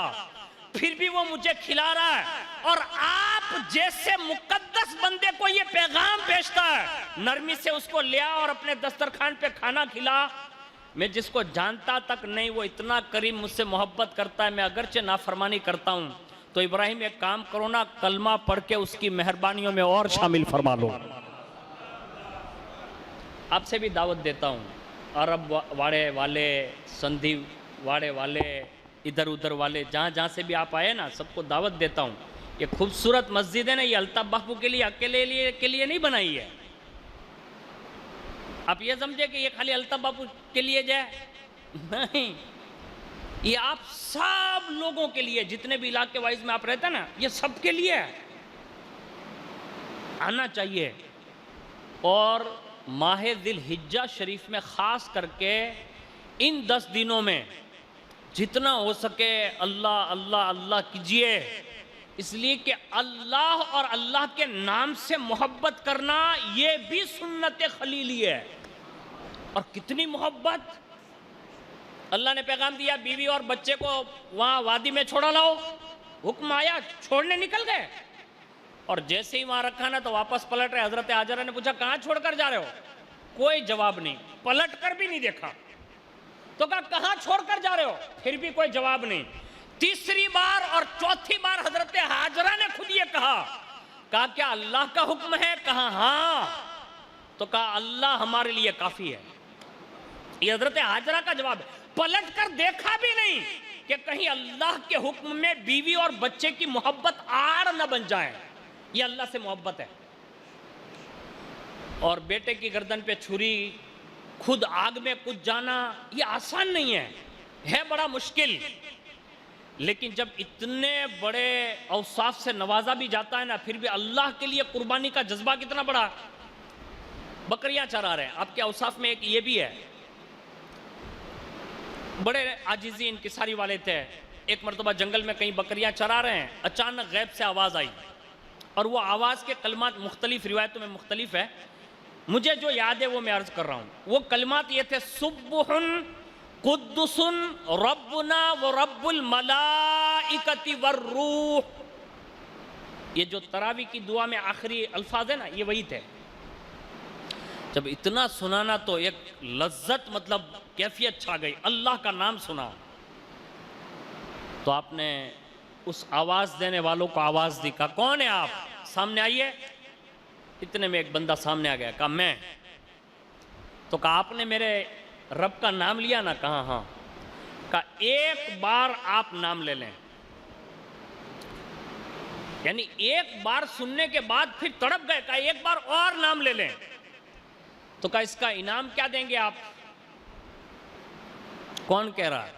پھر بھی وہ مجھے کھلا رہا ہے، اور آپ جیسے مقدس بندے کو یہ پیغام بھیجتا ہے، نرمی سے اس کو لیا اور اپنے دسترخوان پہ کھانا کھلا۔ میں جس کو جانتا تک نہیں وہ اتنا کریم مجھ سے محبت کرتا ہے، میں اگرچہ نافرمانی کرتا ہوں۔ تو ابراہیم ایک کام کرو نا، کلمہ پڑھ کے اس کی مہربانیوں میں اور شامل فرما لو۔ آپ سے بھی دعوت دیتا ہوں، عرب واڑے والے، سندھی واڑے والے، ادھر ادھر والے، جہاں جہاں سے بھی آپ آئے نا سب کو دعوت دیتا ہوں۔ یہ خوبصورت مسجد ہے نا، یہ الطاف باپو کے لیے اکیلے کے لیے نہیں بنائی ہے۔ آپ یہ سمجھے کہ یہ خالی الطاف باپو کے لیے جائے، نہیں، یہ آپ سب لوگوں کے لیے، جتنے بھی علاقے وائز میں آپ رہتے ہیں نا یہ سب کے لیے ہے، آنا چاہیے۔ اور ماہ ذی الحجہ شریف میں خاص کر کے ان 10 دنوں میں جتنا ہو سکے اللہ اللہ اللہ کیجئے، اس لیے کہ اللہ اور اللہ کے نام سے محبت کرنا یہ بھی سنت خلیلی ہے۔ اور کتنی محبت! اللہ نے پیغام دیا بیوی اور بچے کو وہاں وادی میں چھوڑا لاؤ، حکم آیا، چھوڑنے نکل گئے، اور جیسے ہی وہاں رکھا نا تو واپس پلٹ رہے۔ حضرت ہاجرہ نے پوچھا کہاں چھوڑ کر جا رہے ہو؟ کوئی جواب نہیں، پلٹ کر بھی نہیں دیکھا۔ تو کہا کہاں چھوڑ کر جا رہے ہو؟ پھر بھی کوئی جواب نہیں۔ تیسری بار اور چوتھی بار حضرت ہاجرہ نے خود یہ کہا کیا اللہ کا حکم ہے؟ کہا ہاں۔ تو کہا اللہ ہمارے لیے کافی ہے۔ یہ حضرت ہاجرہ کا جواب ہے، پلٹ کر دیکھا بھی نہیں کہ کہیں اللہ کے حکم میں بیوی اور بچے کی محبت آڑ نہ بن جائے۔ یہ اللہ سے محبت ہے۔ اور بیٹے کی گردن پہ چھری، خود آگ میں کچھ جانا، یہ آسان نہیں ہے بڑا مشکل، لیکن جب اتنے بڑے اوصاف سے نوازا بھی جاتا ہے نا پھر بھی اللہ کے لیے قربانی کا جذبہ کتنا بڑا۔ بکریاں چرا رہے ہیں، آپ کے اوصاف میں ایک یہ بھی ہے، بڑے عاجزی انکساری والے تھے۔ ایک مرتبہ جنگل میں کہیں بکریاں چرا رہے ہیں، اچانک غیب سے آواز آئی، اور وہ آواز کے کلمات مختلف روایتوں میں مختلف ہے، مجھے جو یاد ہے وہ میں عرض کر رہا ہوں۔ وہ کلمات یہ تھے: سبح قدس ربنا ورب الملائکۃ والروح۔ یہ جو تراوی کی دعا میں آخری الفاظ ہے نا، یہ وہی تھے۔ جب اتنا سنانا تو ایک لذت، مطلب کیفیت چھا گئی، اللہ کا نام سنا تو آپ نے اس آواز دینے والوں کو آواز دی، کہا کون ہے آپ؟ سامنے آئیے۔ اتنے میں ایک بندہ سامنے آ گیا، کہا میں۔ تو کہا آپ نے میرے رب کا نام لیا نا؟ کہا ہاں۔ کہا ایک بار آپ نام لے لیں، یعنی ایک بار سننے کے بعد پھر تڑپ گئے، کہا ایک بار اور نام لے لیں۔ تو کہا اس کا انعام کیا دیں گے آپ؟ کون کہہ رہا ہے؟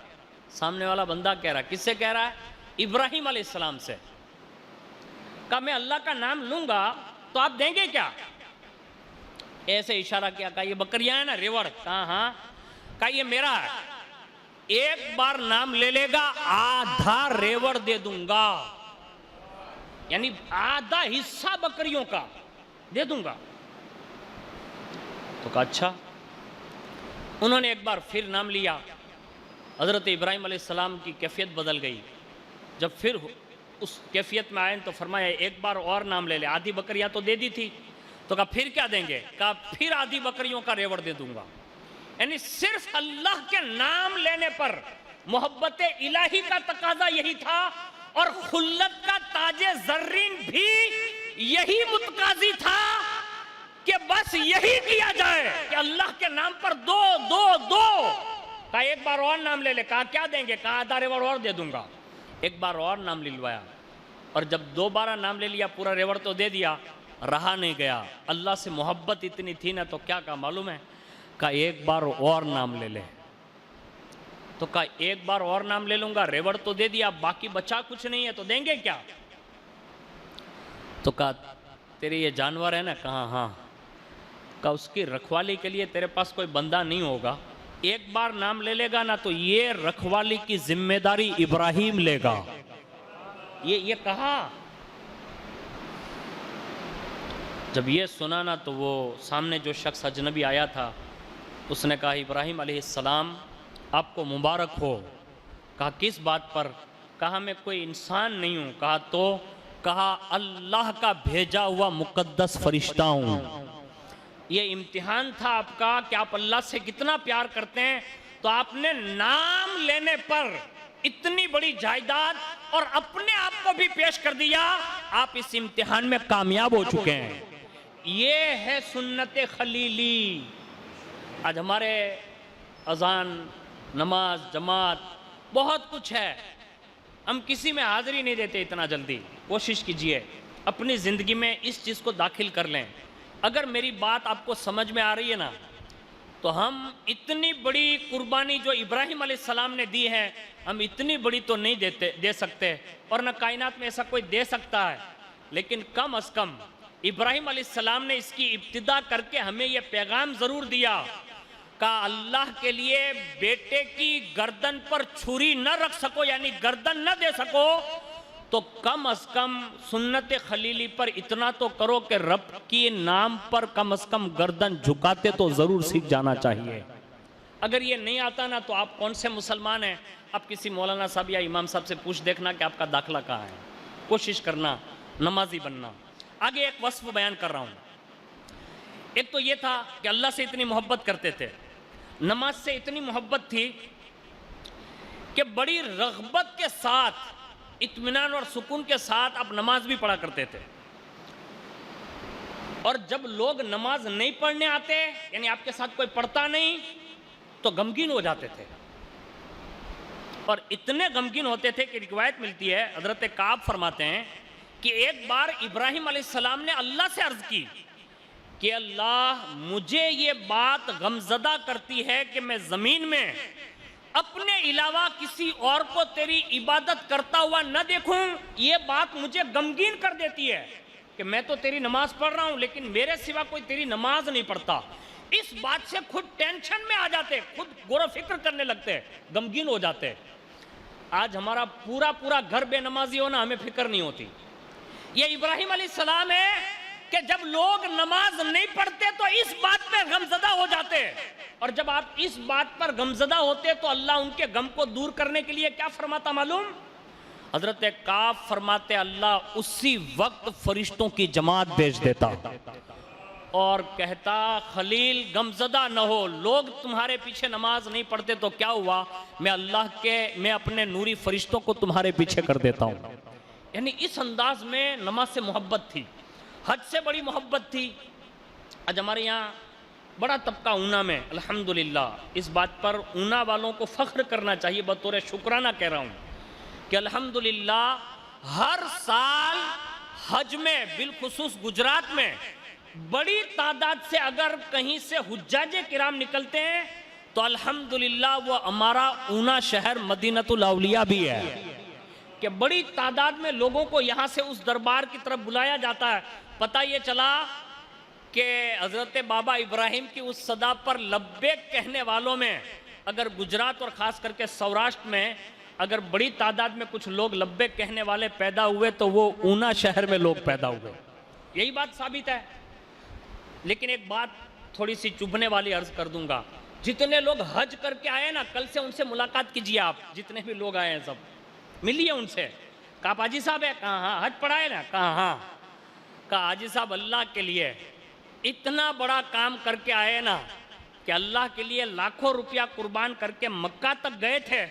سامنے والا بندہ کہہ رہا ہے۔ کس سے کہہ رہا ہے؟ ابراہیم علیہ السلام سے۔ کہا میں اللہ کا نام لوں گا تو آپ دیں گے کیا؟ ایسے اشارہ کیا، کہا یہ بکریاں ہیں نا، ریوڑ؟ کہا ہاں۔ کہا یہ میرا ہے، ایک بار نام لے لے گا آدھا ریوڑ دے دوں گا، یعنی آدھا حصہ بکریوں کا دے دوں گا۔ تو کہا اچھا۔ انہوں نے ایک بار پھر نام لیا، حضرت ابراہیم علیہ السلام کی کیفیت بدل گئی۔ جب پھر اس کیفیت میں آئے تو فرمایا ایک بار اور نام لے لے، آدھی بکریاں تو دے دی تھی۔ تو کہا پھر کیا دیں گے؟ کہا پھر آدھی بکریوں کا ریوڑ دے دوں گا۔ یعنی صرف اللہ کے نام لینے پر محبت الہی کا تقاضا یہی تھا، اور خلت کا تاج زرین بھی یہی متقاضی تھا کہ بس یہی کیا جائے کہ اللہ کے نام پر دو دو دو۔ کہا ایک بار اور نام لے لے۔ کہا کیا دیں گے؟ کہا آدھا ریوڑ اور دے دوں گا۔ ایک بار اور نام للوایا، اور جب دوبارہ نام لے لیا، پورا ریوڑ تو دے دیا، رہا نہیں گیا۔ اللہ سے محبت اتنی تھی نا، تو کیا کہا معلوم ہے؟ کہا ایک بار اور نام لے لے۔ تو کہا ایک بار اور نام لے لوں گا، ریوڑ تو دے دیا، باقی بچا کچھ نہیں ہے، تو دیں گے کیا؟ تو کہا تیرے یہ جانور ہے نا؟ کہا ہاں۔ کہا اس کی رکھوالی کے لیے تیرے پاس کوئی بندہ نہیں ہوگا، ایک بار نام لے لے گا نا تو یہ رکھوالی کی ذمہ داری ابراہیم لے گا۔ یہ کہا۔ جب یہ سنا نا تو وہ سامنے جو شخص اجنبی آیا تھا، اس نے کہا ابراہیم علیہ السلام آپ کو مبارک ہو۔ کہا کس بات پر؟ کہا میں کوئی انسان نہیں ہوں۔ کہا تو؟ کہا اللہ کا بھیجا ہوا مقدس فرشتہ ہوں۔ یہ امتحان تھا آپ کا کہ آپ اللہ سے کتنا پیار کرتے ہیں، تو آپ نے نام لینے پر اتنی بڑی جائیداد اور اپنے آپ کو بھی پیش کر دیا، آپ اس امتحان میں کامیاب ہو چکے ہیں۔ یہ ہے سنت خلیلی۔ آج ہمارے اذان، نماز، جماعت، بہت کچھ ہے، ہم کسی میں حاضری نہیں دیتے اتنا جلدی۔ کوشش کیجئے اپنی زندگی میں اس چیز کو داخل کر لیں۔ اگر میری بات آپ کو سمجھ میں آ رہی ہے نا، تو ہم اتنی بڑی قربانی جو ابراہیم علیہ السلام نے دی ہے، ہم اتنی بڑی تو نہیں دے سکتے، اور نہ کائنات میں ایسا کوئی دے سکتا ہے، لیکن کم از کم ابراہیم علیہ السلام نے اس کی ابتدا کر کے ہمیں یہ پیغام ضرور دیا کہ اللہ کے لیے بیٹے کی گردن پر چھری نہ رکھ سکو، یعنی گردن نہ دے سکو، تو کم از کم سنت خلیلی پر اتنا تو کرو کہ رب کی نام پر کم از کم گردن جھکاتے تو ضرور سیکھ جانا چاہیے۔ اگر یہ نہیں آتا نا تو آپ کون سے مسلمان ہیں؟ آپ کسی مولانا صاحب یا امام صاحب سے پوچھ دیکھنا کہ آپ کا داخلہ کہاں ہے، کوشش کرنا نمازی بننا۔ آگے ایک وصف بیان کر رہا ہوں۔ ایک تو یہ تھا کہ اللہ سے اتنی محبت کرتے تھے، نماز سے اتنی محبت تھی کہ بڑی رغبت کے ساتھ، اطمینان اور سکون کے ساتھ آپ نماز بھی پڑھا کرتے تھے، اور جب لوگ نماز نہیں پڑھنے آتے، یعنی آپ کے ساتھ کوئی پڑھتا نہیں، تو غمگین ہو جاتے تھے، اور اتنے غمگین ہوتے تھے کہ روایت ملتی ہے، حضرت کعب فرماتے ہیں کہ ایک بار ابراہیم علیہ السلام نے اللہ سے عرض کی کہ اللہ مجھے یہ بات غمزدہ کرتی ہے کہ میں زمین میں اپنے علاوہ کسی اور کو تیری عبادت کرتا ہوا نہ دیکھوں، یہ بات مجھے غمگین کر دیتی ہے کہ میں تو تیری نماز پڑھ رہا ہوں لیکن میرے سوا کوئی تیری نماز نہیں پڑھتا۔ اس بات سے خود ٹینشن میں آ جاتے، خود غور و فکر کرنے لگتے، غمگین ہو جاتے۔ آج ہمارا پورا گھر بے نمازی ہونا ہمیں فکر نہیں ہوتی۔ یہ ابراہیم علیہ السلام ہے کہ جب لوگ نماز نہیں پڑھتے تو اس بات پہ غمزدہ ہو جاتے، اور جب آپ اس بات پر غمزدہ ہوتے تو اللہ ان کے غم کو دور کرنے کے لیے کیا فرماتا معلوم؟ حضرت کعب فرماتے اللہ اسی وقت فرشتوں کی جماعت بھیج دیتا اور کہتا خلیل غمزدہ نہ ہو، لوگ تمہارے پیچھے نماز نہیں پڑھتے تو کیا ہوا، میں اپنے نوری فرشتوں کو تمہارے پیچھے کر دیتا ہوں۔ یعنی اس انداز میں نماز سے محبت تھی، حج سے بڑی محبت تھی۔ آج ہمارے یہاں بڑا طبقہ اونا میں الحمدللہ، اس بات پر اونا والوں کو فخر کرنا چاہیے، بطور شکرانہ کہہ رہا ہوں کہ الحمدللہ ہر سال حج میں بالخصوص گجرات میں بڑی تعداد سے اگر کہیں سے حجاج کرام نکلتے ہیں تو الحمدللہ وہ ہمارا اونا شہر مدینۃ الاولیاء بھی ہے کہ بڑی تعداد میں لوگوں کو یہاں سے اس دربار کی طرف بلایا جاتا ہے۔ پتہ یہ چلا کہ حضرت بابا ابراہیم کی اس صدا پر لبیک کہنے والوں میں اگر گجرات اور خاص کر کے سوراشٹر میں اگر بڑی تعداد میں کچھ لوگ لبیک کہنے والے پیدا ہوئے تو وہ اونا شہر میں لوگ پیدا ہوئے، یہی بات ثابت ہے۔ لیکن ایک بات تھوڑی سی چبھنے والی عرض کر دوں گا، جتنے لوگ حج کر کے آئے نا کل سے ان سے ملاقات کیجئے، آپ جتنے بھی لوگ آئے ہیں سب ملیے ان سے، کہا حاجی صاحب ہے، کہا ہاں حج پڑھا ہے نا، کہا ہاں، کہا حاجی صاحب اللہ کے لیے اتنا بڑا کام کر کے آئے نا کہ اللہ کے لیے لاکھوں روپیہ قربان کر کے مکہ تک گئے تھے،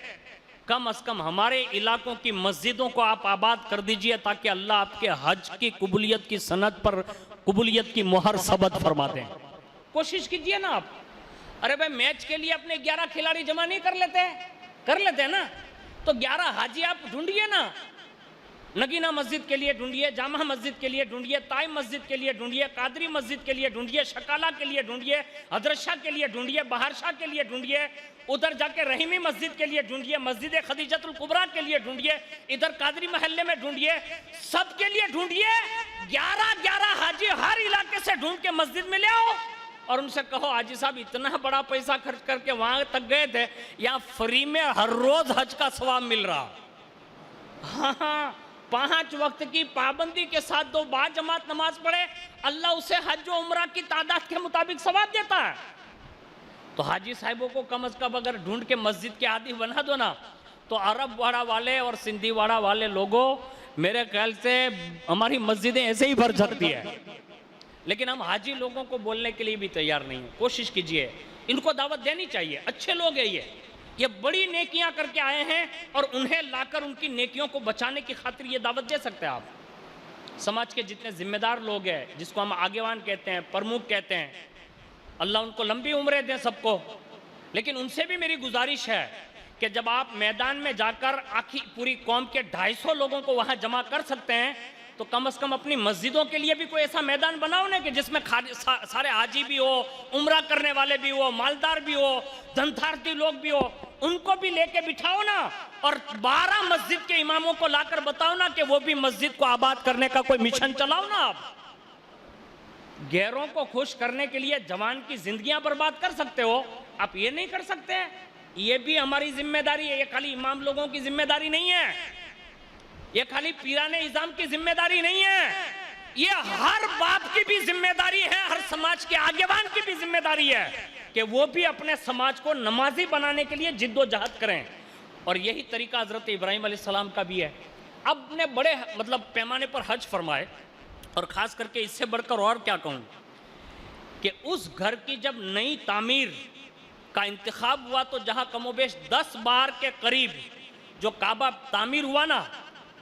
کم از کم ہمارے علاقوں کی مسجدوں کو آپ آباد کر دیجئے تاکہ اللہ آپ کے حج کی قبولیت کی سند پر قبولیت کی مہر ثبت فرما دیں۔ کوشش کیجئے نا آپ۔ ارے بھائی میچ کے لیے اپنے 11 کھلاڑی جمع نہیں کر لیتے ہیں نا، تو 11 حاجی آپ ڈھونڈیے نا، نگینہ مسجد کے لیے ڈھونڈیے، جامع مسجد کے لیے ڈھونڈیے، طائف مسجد کے لیے ڈھونڈیے، قادری مسجد کے لیے ڈھونڈیے، شکالہ کے لیے ڈھونڈیے، حضرت شاہ کے لیے ڈھونڈیے، بہار شاہ کے لیے ڈھونڈیے، ادھر جا کے رحیمی مسجد کے لیے ڈھونڈیے، مسجد خدیجۃ الکبریٰ کے لیے ڈھونڈیے، ادھر قادری محلے میں ڈھونڈیے، سب کے لیے ڈھونڈیے، 11 حاجی ہر علاقے سے ڈھونڈ کے مسجد میں لے آؤ اور ان سے کہو حاجی صاحب اتنا بڑا پیسہ خرچ کر کے وہاں تک گئے تھے، یہاں فری میں ہر روز حج کا ثواب مل رہا۔ ہاں 5 وقت کی پابندی کے ساتھ 2 با جماعت نماز پڑھے، اللہ اسے حج و عمرہ کی تعداد کے مطابق ثواب دیتا ہے۔ تو حاجی صاحبوں کو کم از کم اگر ڈھونڈ کے مسجد کے عادی بنا دو نا تو عرب واڑہ والے اور سندھی واڑہ والے لوگوں میرے خیال سے ہماری مسجدیں ایسے ہی بھر جاتی ہے، لیکن ہم حاجی لوگوں کو بولنے کے لیے بھی تیار نہیں ہیں۔ کوشش کیجئے، ان کو دعوت دینی چاہیے، اچھے لوگ ہیں یہ بڑی نیکیاں کر کے آئے ہیں اور انہیں لا کر ان کی نیکیوں کو بچانے کی خاطر یہ دعوت دے سکتے ہیں آپ۔ سماج کے جتنے ذمہ دار لوگ ہیں جس کو ہم آگیوان کہتے ہیں، پرمکھ کہتے ہیں، اللہ ان کو لمبی عمریں دے سب کو، لیکن ان سے بھی میری گزارش ہے کہ جب آپ میدان میں جا کر آخری پوری قوم کے 250 لوگوں کو وہاں جمع کر سکتے ہیں تو کم از کم اپنی مسجدوں کے لیے بھی کوئی ایسا میدان بناؤ نا کہ جس میں سارے حاجی بھی ہو، عمرہ کرنے والے بھی ہو، مالدار بھی ہو، دھندارتی لوگ بھی ہو، ان کو بھی لے کے بٹھاؤ نا اور 12 مسجد کے اماموں کو لا کر بتاؤ نا کہ وہ بھی مسجد کو آباد کرنے کا کوئی مشن چلاؤ نا۔ آپ غیروں کو خوش کرنے کے لیے جوان کی زندگیاں برباد کر سکتے ہو، آپ یہ نہیں کر سکتے؟ یہ بھی ہماری ذمہ داری ہے، یہ خالی امام لوگوں کی ذمہ داری نہیں ہے، یہ خالی پیران اعظام کی ذمہ داری نہیں ہے، یہ ہر باپ کی بھی ذمہ داری ہے، ہر سماج کے آگیوان کی بھی ذمہ داری ہے کہ وہ بھی اپنے سماج کو نمازی بنانے کے لیے جد و جہد کریں۔ اور یہی طریقہ حضرت ابراہیم علیہ السلام کا بھی ہے۔ اب نے بڑے پیمانے پر حج فرمائے، اور خاص کر کے اس سے بڑھ کر اور کیا کہوں کہ اس گھر کی جب نئی تعمیر کا انتخاب ہوا تو جہاں کم و بیش 10 بار کے قریب جو کعبہ تعمیر ہوا نا،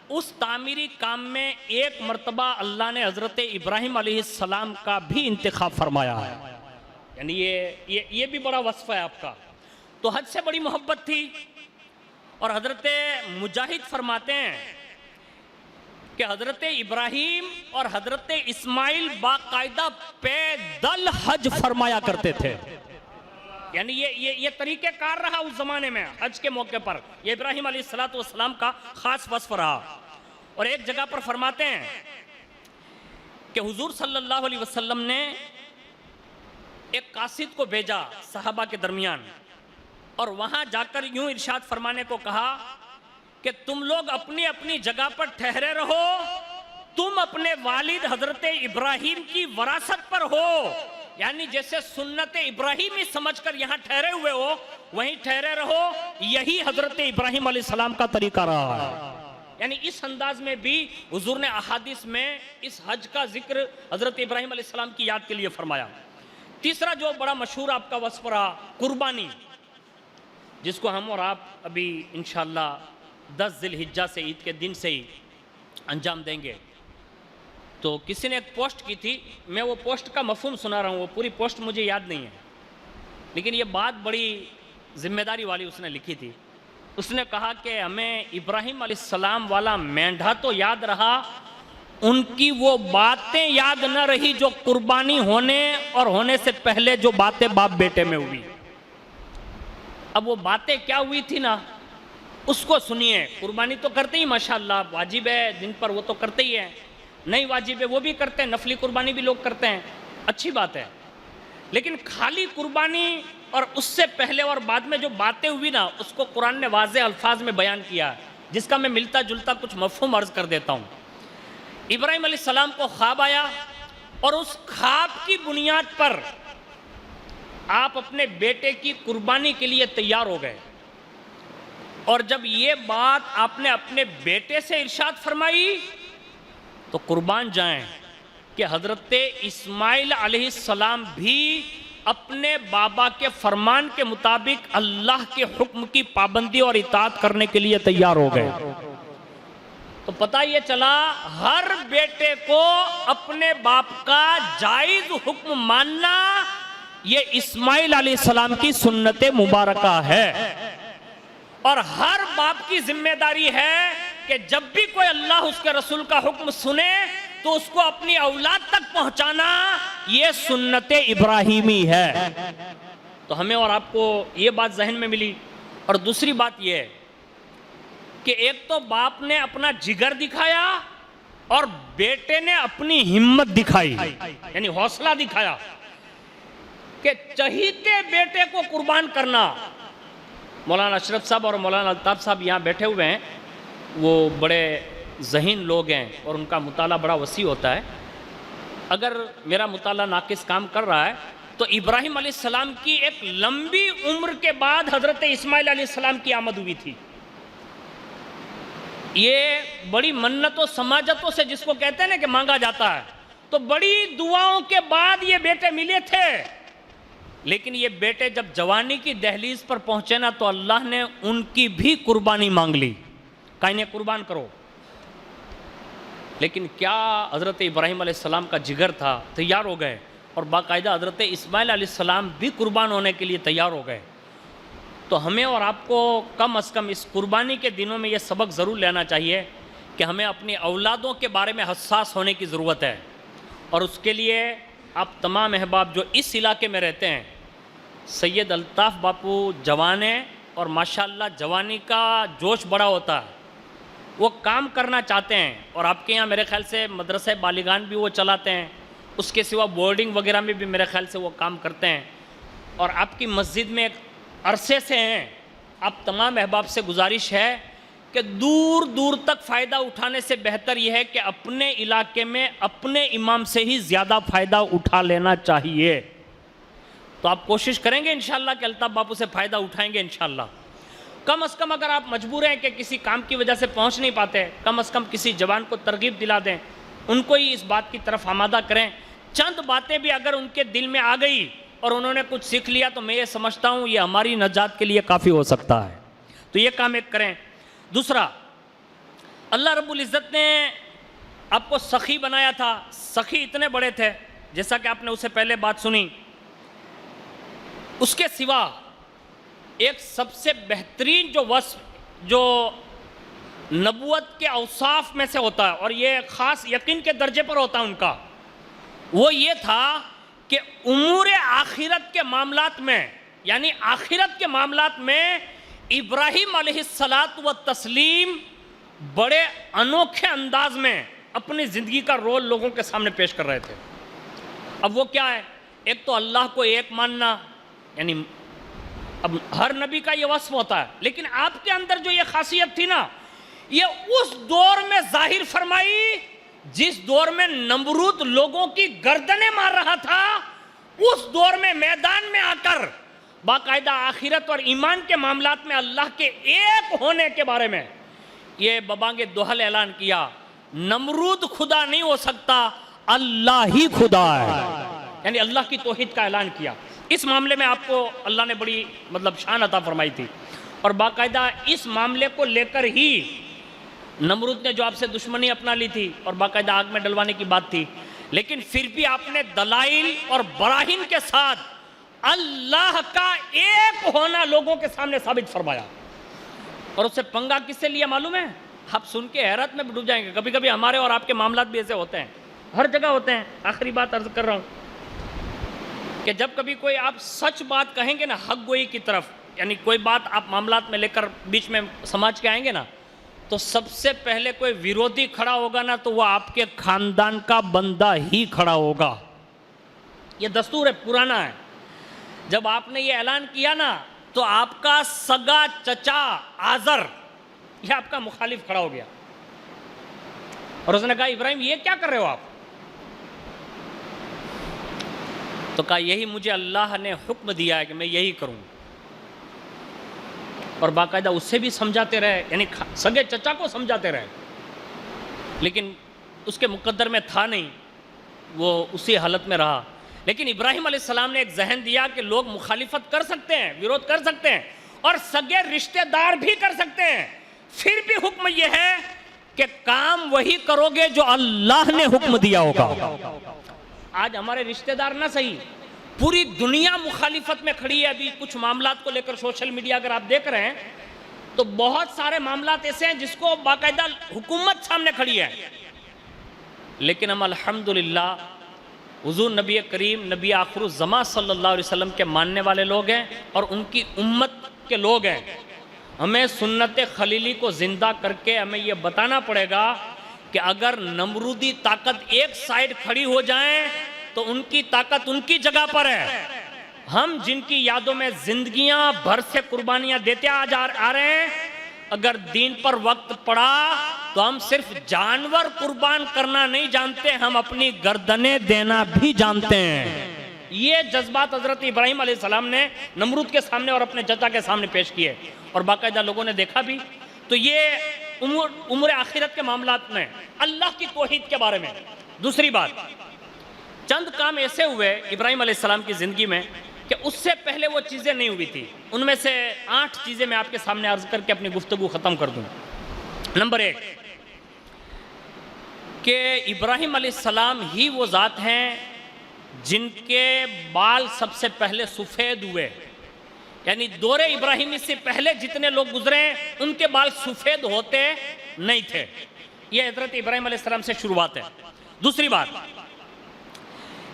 اس تعمیری کام میں ایک مرتبہ اللہ نے حضرت ابراہیم علیہ السلام کا بھی انتخاب فرمایا ہے۔ یعنی یہ بھی بڑا وصف ہے آپ کا۔ تو حج سے بڑی محبت تھی، اور حضرت مجاہد فرماتے ہیں کہ حضرت ابراہیم اور حضرت اسماعیل باقاعدہ پیدل حج فرمایا کرتے تھے۔ یعنی یہ طریقہ کار رہا اس زمانے میں حج کے موقع پر، یہ ابراہیم علیہ السلام کا خاص وصف رہا۔ اور ایک جگہ پر فرماتے ہیں کہ حضور صلی اللہ علیہ وسلم نے ایک قاصد کو بھیجا صحابہ کے درمیان، اور وہاں جا کر یوں ارشاد فرمانے کو کہا کہ تم لوگ اپنی اپنی جگہ پر ٹھہرے رہو، تم اپنے والد حضرت ابراہیم کی وراثت پر ہو، یعنی جیسے سنت ابراہیمی سمجھ کر یہاں ٹھہرے ہوئے ہو وہیں ٹھہرے رہو، یہی حضرت ابراہیم علیہ السلام کا طریقہ رہا ہے۔ یعنی اس انداز میں بھی حضور نے احادیث میں اس حج کا ذکر حضرت ابراہیم علیہ السلام کی یاد کے لیے فرمایا۔ تیسرا جو بڑا مشہور آپ کا وصف رہا، قربانی، جس کو ہم اور آپ ابھی انشاءاللہ 10 ذی الحجہ سے، عید کے دن سے ہی انجام دیں گے۔ تو کسی نے ایک پوسٹ کی تھی، میں وہ پوسٹ کا مفہوم سنا رہا ہوں، وہ پوری پوسٹ مجھے یاد نہیں ہے، لیکن یہ بات بڑی ذمہ داری والی اس نے لکھی تھی۔ اس نے کہا کہ ہمیں ابراہیم علیہ السلام والا مینڈھا تو یاد رہا، ان کی وہ باتیں یاد نہ رہی جو قربانی ہونے اور ہونے سے پہلے جو باتیں باپ بیٹے میں ہوئی۔ اب وہ باتیں کیا ہوئی تھی نا، اس کو سنیے۔ قربانی تو کرتے ہی ماشاءاللہ، واجب ہے دن پر، وہ تو کرتے ہی ہیں، نہیں واجب ہے وہ بھی کرتے ہیں، نفلی قربانی بھی لوگ کرتے ہیں، اچھی بات ہے۔ لیکن خالی قربانی اور اس سے پہلے اور بعد میں جو باتیں ہوئی نا، اس کو قرآن نے واضح الفاظ میں بیان کیا، جس کا میں ملتا جلتا کچھ مفہوم عرض کر دیتا ہوں۔ ابراہیم علیہ السلام کو خواب آیا، اور اس خواب کی بنیاد پر آپ اپنے بیٹے کی قربانی کے لیے تیار ہو گئے، اور جب یہ بات آپ نے اپنے بیٹے سے ارشاد فرمائی تو قربان جائیں کہ حضرت اسماعیل علیہ السلام بھی اپنے بابا کے فرمان کے مطابق اللہ کے حکم کی پابندی اور اطاعت کرنے کے لیے تیار ہو گئے۔ تو پتہ یہ چلا ہر بیٹے کو اپنے باپ کا جائز حکم ماننا یہ اسماعیل علیہ السلام کی سنت مبارکہ ہے، اور ہر باپ کی ذمہ داری ہے کہ جب بھی کوئی اللہ اس کے رسول کا حکم سنے تو اس کو اپنی اولاد تک پہنچانا یہ سنت ابراہیمی ہے۔ تو ہمیں اور آپ کو یہ بات ذہن میں ملی۔ اور دوسری بات یہ ہے کہ ایک تو باپ نے اپنا جگر دکھایا اور بیٹے نے اپنی ہمت دکھائی، یعنی حوصلہ دکھایا کہ چہیتے بیٹے کو قربان کرنا۔ مولانا اشرف صاحب اور مولانا الطاف صاحب یہاں بیٹھے ہوئے ہیں، وہ بڑے ذہین لوگ ہیں اور ان کا مطالعہ بڑا وسیع ہوتا ہے۔ اگر میرا مطالعہ ناقص کام کر رہا ہے تو ابراہیم علیہ السلام کی ایک لمبی عمر کے بعد حضرت اسماعیل علیہ السلام کی آمد ہوئی تھی۔ یہ بڑی منت و سماجتوں سے جس کو کہتے ہیں نا کہ مانگا جاتا ہے، تو بڑی دعاؤں کے بعد یہ بیٹے ملے تھے، لیکن یہ بیٹے جب جوانی کی دہلیز پر پہنچے نا تو اللہ نے ان کی بھی قربانی مانگ لی، کہا انہیں قربان کرو۔ لیکن کیا حضرت ابراہیم علیہ السلام کا جگر تھا، تیار ہو گئے، اور باقاعدہ حضرت اسماعیل علیہ السلام بھی قربان ہونے کے لیے تیار ہو گئے۔ تو ہمیں اور آپ کو کم از کم اس قربانی کے دنوں میں یہ سبق ضرور لینا چاہیے کہ ہمیں اپنی اولادوں کے بارے میں حساس ہونے کی ضرورت ہے، اور اس کے لیے آپ تمام احباب جو اس علاقے میں رہتے ہیں، سید الطاف باپو جوان ہیں اور ماشاءاللہ جوانی کا جوش بڑا ہوتا ہے، وہ کام کرنا چاہتے ہیں، اور آپ کے یہاں میرے خیال سے مدرسہ بالغان بھی وہ چلاتے ہیں، اس کے سوا بورڈنگ وغیرہ میں بھی میرے خیال سے وہ کام کرتے ہیں، اور آپ کی مسجد میں ایک عرصے سے ہیں۔ آپ تمام احباب سے گزارش ہے کہ دور دور تک فائدہ اٹھانے سے بہتر یہ ہے کہ اپنے علاقے میں اپنے امام سے ہی زیادہ فائدہ اٹھا لینا چاہیے۔ تو آپ کوشش کریں گے انشاءاللہ کہ الطاف باپو سے فائدہ اٹھائیں گے انشاءاللہ۔ کم از کم اگر آپ مجبور ہیں کہ کسی کام کی وجہ سے پہنچ نہیں پاتے، کم از کم کسی جوان کو ترغیب دلا دیں، ان کو ہی اس بات کی طرف آمادہ کریں۔ چند باتیں بھی اگر ان کے دل میں آ گئی اور انہوں نے کچھ سیکھ لیا تو میں یہ سمجھتا ہوں یہ ہماری نجات کے لیے کافی ہو سکتا ہے۔ تو یہ کام ایک کریں۔ دوسرا، اللہ رب العزت نے آپ کو سخی بنایا تھا، سخی اتنے بڑے تھے جیسا کہ آپ نے اسے پہلے بات سنی۔ اس کے سوا ایک سب سے بہترین جو وصف جو نبوت کے اوصاف میں سے ہوتا ہے، اور یہ خاص یقین کے درجے پر ہوتا ہے ان کا، وہ یہ تھا کہ امور آخرت کے معاملات میں، یعنی آخرت کے معاملات میں ابراہیم علیہ السلام بڑے انوکھے انداز میں اپنی زندگی کا رول لوگوں کے سامنے پیش کر رہے تھے۔ اب وہ کیا ہے؟ ایک تو اللہ کو ایک ماننا، یعنی اب ہر نبی کا یہ وصف ہوتا ہے، لیکن آپ کے اندر جو یہ خاصیت تھی نا، یہ اس دور میں ظاہر فرمائی جس دور میں نمرود لوگوں کی گردنیں مار رہا تھا، اس دور میں میدان میں آ کر باقاعدہ آخرت اور ایمان کے معاملات میں اللہ کے ایک ہونے کے بارے میں یہ ببانگ دوحل اعلان کیا، نمرود خدا نہیں ہو سکتا، اللہ ہی خدا ہے، یعنی اللہ کی توحید کا اعلان کیا۔ اس معاملے میں آپ کو اللہ نے بڑی شان عطا فرمائی تھی، اور باقاعدہ اس معاملے کو لے کر ہی نمرود نے جو آپ سے دشمنی اپنا لی تھی اور باقاعدہ آگ میں ڈلوانے کی بات تھی، لیکن پھر بھی آپ نے دلائل اور براہین کے ساتھ اللہ کا ایک ہونا لوگوں کے سامنے ثابت فرمایا۔ اور اس سے پنگا کس سے لیا معلوم ہے؟ آپ سن کے حیرت میں ڈوب جائیں گے۔ کبھی کبھی ہمارے اور آپ کے معاملات بھی ایسے ہوتے ہیں، ہر جگہ ہوتے ہیں۔ آخری بات عرض کر رہا ہوں کہ جب کبھی کوئی آپ سچ بات کہیں گے نا، حق گوئی کی طرف، یعنی کوئی بات آپ معاملات میں لے کر بیچ میں سماج کے آئیں گے نا، تو سب سے پہلے کوئی ویرودھی کھڑا ہوگا نا، تو وہ آپ کے خاندان کا بندہ ہی کھڑا ہوگا۔ یہ دستور ہے، پرانا ہے۔ جب آپ نے یہ اعلان کیا نا، تو آپ کا سگا چچا آزر یہ آپ کا مخالف کھڑا ہو گیا، اور اس نے کہا ابراہیم یہ کیا کر رہے ہو آپ؟ تو کہا یہی مجھے اللہ نے حکم دیا ہے کہ میں یہی کروں، اور باقاعدہ اس سے بھی سمجھاتے رہے، یعنی سگے چچا کو سمجھاتے رہے، لیکن اس کے مقدر میں تھا نہیں، وہ اسی حالت میں رہا۔ لیکن ابراہیم علیہ السلام نے ایک ذہن دیا کہ لوگ مخالفت کر سکتے ہیں، ویرود کر سکتے ہیں، اور سگے رشتہ دار بھی کر سکتے ہیں، پھر بھی حکم یہ ہے کہ کام وہی کرو گے جو اللہ نے حکم دیا ہوگا۔ آج ہمارے رشتہ دار نہ صحیح، پوری دنیا مخالفت میں کھڑی ہے۔ ابھی کچھ معاملات کو لے کر سوشل میڈیا اگر آپ دیکھ رہے ہیں تو بہت سارے معاملات ایسے ہیں جس کو باقاعدہ حکومت سامنے کھڑی ہے، لیکن ہم الحمدللہ حضور نبی کریم نبی آخر الزمان صلی اللہ علیہ وسلم کے ماننے والے لوگ ہیں اور ان کی امت کے لوگ ہیں۔ ہمیں سنت خلیلی کو زندہ کر کے ہمیں یہ بتانا پڑے گا کہ اگر نمرودی طاقت ایک سائیڈ کھڑی ہو جائیں تو ان کی طاقت ان کی جگہ پر ہے۔ ہم جن کی یادوں میں زندگیاں بھر سے قربانیاں دیتے آ رہے ہیں، اگر دین پر وقت پڑا تو ہم صرف جانور قربان کرنا نہیں جانتے، ہم اپنی گردنیں دینا بھی جانتے ہیں۔ یہ جذبات حضرت ابراہیم علیہ السلام نے نمرود کے سامنے اور اپنے چچا کے سامنے پیش کیے، اور باقاعدہ لوگوں نے دیکھا بھی۔ تو یہ امور آخرت کے معاملات میں اللہ کی توحید کے بارے میں۔ دوسری بات، چند کام ایسے ہوئے ابراہیم علیہ السلام کی زندگی میں کہ اس سے پہلے وہ چیزیں نہیں ہوئی تھی۔ ان میں سے 8 چیزیں میں آپ کے سامنے عرض کر کے اپنی گفتگو ختم کر دوں۔ نمبر 1 کہ ابراہیم علیہ السلام ہی وہ ذات ہیں جن کے بال سب سے پہلے سفید ہوئے، یعنی دور ابراہیمی سے پہلے جتنے لوگ گزرے ان کے بال سفید ہوتے نہیں تھے۔ یہ حضرت ابراہیم علیہ السلام سے شروعات ہے۔ دوسری بات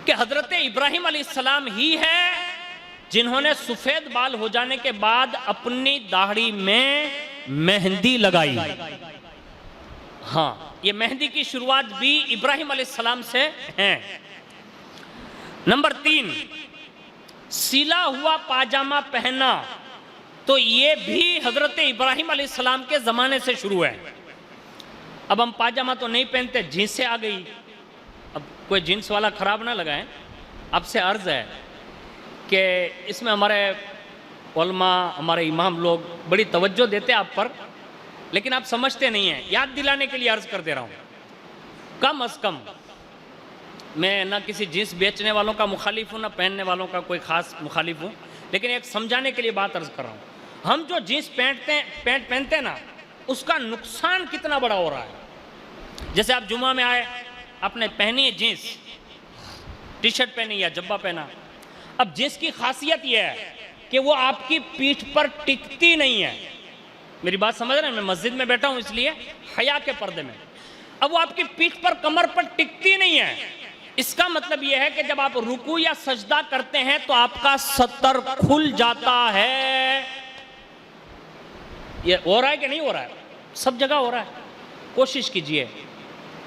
کہ حضرت ابراہیم علیہ السلام ہی ہے جنہوں نے سفید بال ہو جانے کے بعد اپنی داڑھی میں مہندی لگائی۔ ہاں، یہ مہندی کی شروعات بھی ابراہیم علیہ السلام سے ہیں۔ نمبر 3 سلا ہوا پاجامہ پہنا، تو یہ بھی حضرت ابراہیم علیہ السلام کے زمانے سے شروع ہے۔ اب ہم پاجامہ تو نہیں پہنتے، جینسیں آ گئی۔ اب کوئی جینس والا خراب نہ لگائیں، آپ سے عرض ہے کہ اس میں ہمارے علماء، ہمارے امام لوگ بڑی توجہ دیتے ہیں آپ پر، لیکن آپ سمجھتے نہیں ہیں۔ یاد دلانے کے لیے عرض کر دے رہا ہوں، کم از کم میں نہ کسی جینس بیچنے والوں کا مخالف ہوں، نہ پہننے والوں کا کوئی خاص مخالف ہوں، لیکن ایک سمجھانے کے لیے بات عرض کر رہا ہوں۔ ہم جو جینس پینٹ پہنتے ہیں نا، اس کا نقصان کتنا بڑا ہو رہا ہے۔ جیسے آپ جمعہ میں آئے، آپ نے پہنی ہے جینس، ٹی شرٹ پہنی یا جبہ پہنا۔ اب جینس کی خاصیت یہ ہے کہ وہ آپ کی پیٹھ پر ٹکتی نہیں ہے۔ میری بات سمجھ رہے ہیں؟ میں مسجد میں بیٹھا ہوں اس لیے حیا کے پردے میں۔ اب وہ آپ کی پیٹھ پر، کمر پر ٹکتی نہیں ہے۔ اس کا مطلب یہ ہے کہ جب آپ رکوع یا سجدہ کرتے ہیں تو آپ کا ستر کھل جاتا ہے۔ یہ ہو رہا ہے کہ نہیں ہو رہا ہے؟ سب جگہ ہو رہا ہے۔ کوشش کیجئے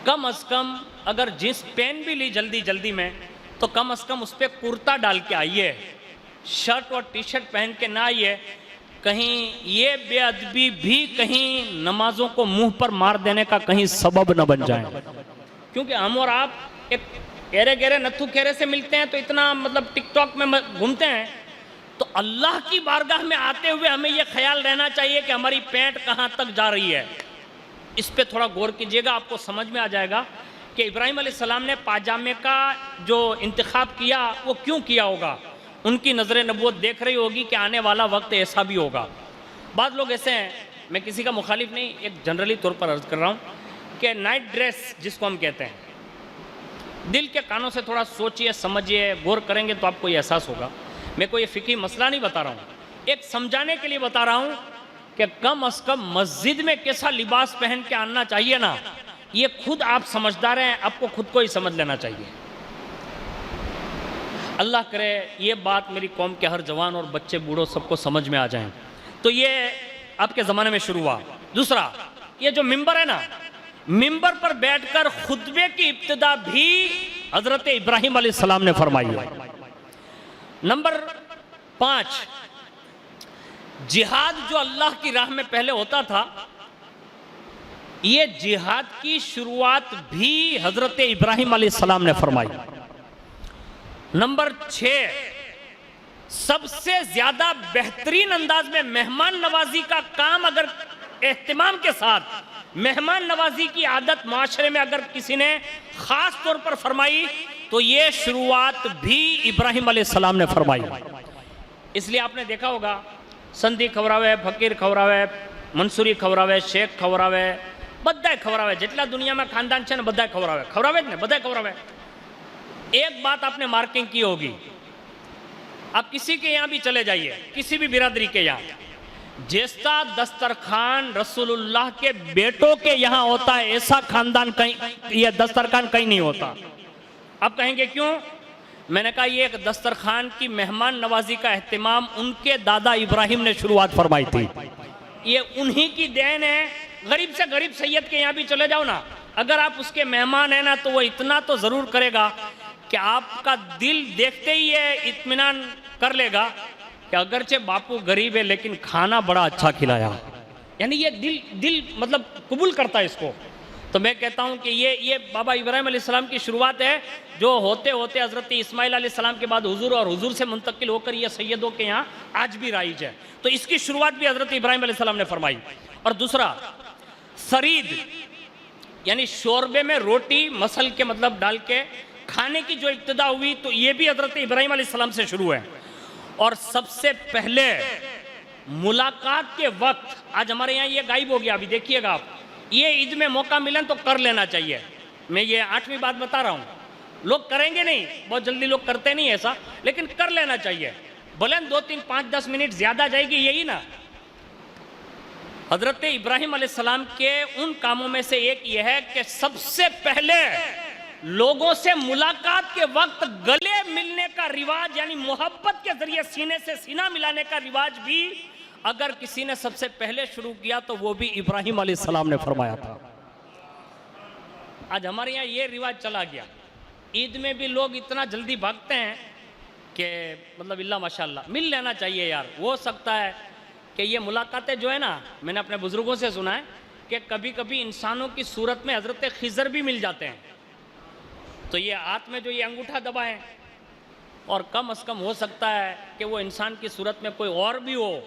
کم از کم، اگر جینس پہن بھی لی جلدی میں، تو کم از کم اس پہ کرتا ڈال کے آئیے، شرٹ اور ٹی شرٹ پہن کے نہ آئیے، کہیں یہ بے ادبی بھی کہیں نمازوں کو منہ پر مار دینے کا کہیں سبب نہ بن جائے۔ کیونکہ ہم اور آپ ایک گہرے گہرے نتھو کھیرے سے ملتے ہیں تو اتنا مطلب ٹک ٹاک میں گھومتے ہیں، تو اللہ کی بارگاہ میں آتے ہوئے ہمیں یہ خیال رہنا چاہیے کہ ہماری پینٹ کہاں تک جا رہی ہے۔ اس پہ تھوڑا غور کیجئے گا، آپ کو سمجھ میں آ جائے گا کہ ابراہیم علیہ السلام نے پاجامے کا جو انتخاب کیا وہ کیوں کیا ہوگا۔ ان کی نظر نبوت دیکھ رہی ہوگی کہ آنے والا وقت ایسا بھی ہوگا۔ بعض لوگ ایسے ہیں، میں کسی کا مخالف نہیں، ایک جنرلی طور پر عرض کر رہا ہوں کہ نائٹ ڈریس جس کو ہم کہتے ہیں، دل کے کانوں سے تھوڑا سوچئے سمجھئے غور کریں گے تو آپ کو یہ احساس ہوگا۔ میں کوئی فقہی مسئلہ نہیں بتا رہا ہوں، ایک سمجھانے کے لیے بتا رہا ہوں کہ کم از کم مسجد میں کیسا لباس پہن کے آنا چاہیے نا، یہ خود آپ سمجھدار ہیں، آپ کو خود کو ہی سمجھ لینا چاہیے۔ اللہ کرے یہ بات میری قوم کے ہر جوان اور بچے بوڑھوں سب کو سمجھ میں آ جائیں۔ تو یہ آپ کے زمانے میں شروع ہوا۔ دوسرا، یہ جو ممبر ہے نا، ممبر پر بیٹھ کر خطبے کی ابتدا بھی حضرت ابراہیم علیہ السلام نے فرمائی ہے۔ نمبر 5، جہاد جو اللہ کی راہ میں پہلے ہوتا تھا، یہ جہاد کی شروعات بھی حضرت ابراہیم علیہ السلام نے فرمائی۔ نمبر 6، سب سے زیادہ بہترین انداز میں مہمان نوازی کا کام اگر اہتمام کے ساتھ مہمان نوازی کی عادت معاشرے میں اگر کسی نے خاص طور پر فرمائی تو یہ شروعات بھی ابراہیم علیہ السلام نے فرمائی۔ اس لیے آپ نے دیکھا ہوگا سندھی کھوراوے، فقیر کھوراوے، منصوری کھوراوے، شیخ کھوراوے، بدائے کھوراوے، جتلا دنیا میں خاندان چھے نا بدائے کھوراوے، کھوراوے نے بدائے کھوراوے۔ ایک بات آپ نے مارکنگ کی ہوگی، آپ کسی کے یہاں بھی چلے جائیے، کسی بھی برادری کے یہاں، جیسا دسترخوان رسول اللہ کے بیٹوں کے یہاں ہوتا ہے ایسا خاندان کہیں، یہ دسترخوان کہیں نہیں ہوتا۔ آپ کہیں گے کیوں؟ میں نے کہا یہ ایک دسترخوان کی مہمان نوازی کا اہتمام ان کے دادا ابراہیم نے شروعات فرمائی تھی، یہ انہی کی دین ہے۔ غریب سے غریب سید کے یہاں بھی چلے جاؤ نا، اگر آپ اس کے مہمان ہیں نا تو وہ اتنا تو ضرور کرے گا کہ آپ کا دل دیکھتے ہی یہ اطمینان کر لے گا کہ اگرچہ باپو غریب ہے لیکن کھانا بڑا اچھا کھلایا، یعنی یہ دل مطلب قبول کرتا ہے اس کو۔ تو میں کہتا ہوں کہ یہ بابا ابراہیم علیہ السلام کی شروعات ہے، جو ہوتے ہوتے حضرت اسماعیل علیہ السلام کے بعد حضور اور حضور سے منتقل ہو کر یہ سیدوں کے یہاں آج بھی رائج ہے۔ تو اس کی شروعات بھی حضرت ابراہیم علیہ السلام نے فرمائی۔ اور دوسرا، سرید یعنی شوربے میں روٹی مسل کے مطلب ڈال کے کھانے کی جو ابتدا ہوئی تو یہ بھی حضرت ابراہیم علیہ السلام سے شروع ہے۔ اور سب سے پہلے ملاقات کے وقت، آج ہمارے یہاں یہ غائب ہو گیا، ابھی دیکھیے گا آپ، یہ عید میں موقع ملن تو کر لینا چاہیے۔ میں یہ 8ویں بات بتا رہا ہوں، لوگ کریں گے نہیں، بہت جلدی لوگ کرتے نہیں ایسا، لیکن کر لینا چاہیے، بلند 2 3 5 10 منٹ زیادہ جائے گی یہی نا۔ حضرت ابراہیم علیہ السلام کے ان کاموں میں سے ایک یہ ہے کہ سب سے پہلے لوگوں سے ملاقات کے وقت گلے ملنے کا رواج، یعنی محبت کے ذریعے سینے سے سینہ ملانے کا رواج بھی اگر کسی نے سب سے پہلے شروع کیا تو وہ بھی ابراہیم علیہ السلام نے فرمایا تھا۔ آج ہمارے یہاں یہ رواج چلا گیا، عید میں بھی لوگ اتنا جلدی بھاگتے ہیں کہ مطلب اللہ ماشاءاللہ مل لینا چاہیے یار۔ ہو سکتا ہے کہ یہ ملاقاتیں جو ہے نا، میں نے اپنے بزرگوں سے سنا ہے کہ کبھی کبھی انسانوں کی صورت میں حضرت خضر بھی مل جاتے ہیں، تو یہ ہاتھ میں جو یہ انگوٹھا دبائیں، اور کم از کم ہو سکتا ہے کہ وہ انسان کی صورت میں کوئی اور بھی ہو،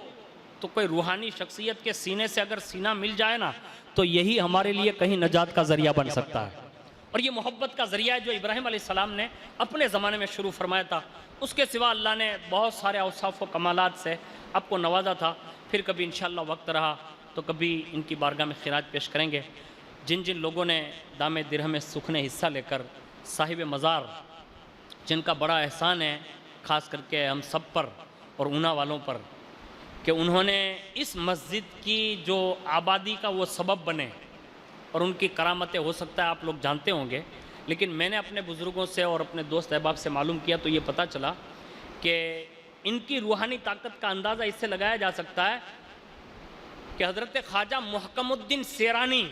تو کوئی روحانی شخصیت کے سینے سے اگر سینہ مل جائے نا تو یہی ہمارے لیے کہیں نجات کا ذریعہ بن سکتا ہے۔ اور یہ محبت کا ذریعہ ہے جو ابراہیم علیہ السلام نے اپنے زمانے میں شروع فرمایا تھا۔ اس کے سوا اللہ نے بہت سارے اوصاف و کمالات سے آپ کو نوازا تھا۔ پھر کبھی انشاءاللہ وقت رہا تو کبھی ان کی بارگاہ میں خراج پیش کریں گے۔ جن جن لوگوں نے دام درہم سکھ نے حصہ لے کر، صاحب مزار جن کا بڑا احسان ہے خاص کر کے ہم سب پر اور اونا والوں پر، کہ انہوں نے اس مسجد کی جو آبادی کا وہ سبب بنے، اور ان کی کرامتیں ہو سکتا ہے آپ لوگ جانتے ہوں گے، لیکن میں نے اپنے بزرگوں سے اور اپنے دوست احباب سے معلوم کیا تو یہ پتہ چلا کہ ان کی روحانی طاقت کا اندازہ اس سے لگایا جا سکتا ہے کہ حضرت خواجہ محکم الدین سیرانی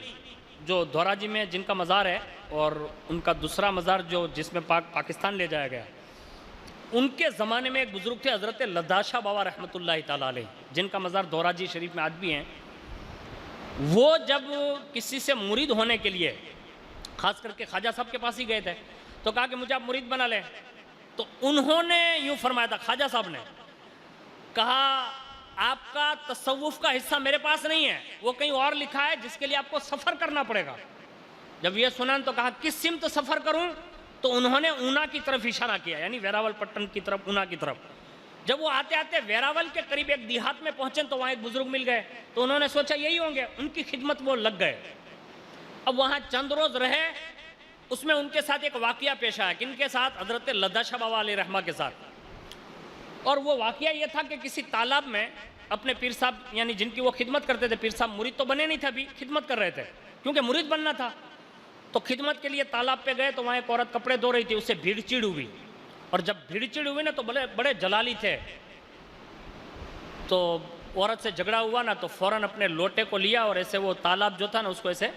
جو دھوراجی میں جن کا مزار ہے، اور ان کا دوسرا مزار جو جس میں پاکستان لے جایا گیا، ان کے زمانے میں ایک بزرگ تھے حضرت لداشاہ بابا رحمۃ اللہ تعالیٰ علیہ، جن کا مزار دھوراجی شریف میں آج بھی ہیں۔ وہ جب کسی سے مرید ہونے کے لیے خاص کر کے خواجہ صاحب کے پاس ہی گئے تھے، تو کہا کہ مجھے آپ مرید بنا لیں. تو انہوں نے یوں فرمایا تھا، خواجہ صاحب نے کہا آپ کا تصوف کا حصہ میرے پاس نہیں ہے، وہ کہیں اور لکھا ہے جس کے لیے آپ کو سفر کرنا پڑے گا. جب یہ سنا تو کہا کس سمت سفر کروں؟ تو انہوں نے اونا کی طرف اشارہ کیا، یعنی ویراول پٹن کی طرف، اونا کی طرف. جب وہ آتے آتے ویراول کے قریب ایک دیہات میں پہنچے تو وہاں ایک بزرگ مل گئے، تو انہوں نے سوچا یہی ہوں گے، ان کی خدمت وہ لگ گئے. اب وہاں چند روز رہے، اس میں ان کے ساتھ ایک واقعہ پیش آیا. کن کے ساتھ؟ حضرت لدہ شاہ بابا علیہ رحمہ کے ساتھ. اور وہ واقعہ یہ تھا کہ کسی تالاب میں اپنے پیر صاحب، یعنی جن کی وہ خدمت کرتے تھے، پیر صاحب مرید تو بنے نہیں تھے ابھی، خدمت کر رہے تھے کیونکہ مرید بننا تھا. تو خدمت کے لیے تالاب پہ گئے تو وہاں ایک عورت کپڑے دھو رہی تھی، اس سے بھیڑ چیڑ ہوئی. اور جب بھیڑ چیڑ ہوئی نا تو بڑے جلالی تھے، تو عورت سے جھگڑا ہوا نا تو فوراً اپنے لوٹے کو لیا اور ایسے وہ تالاب جو تھا نا اس کو ایسے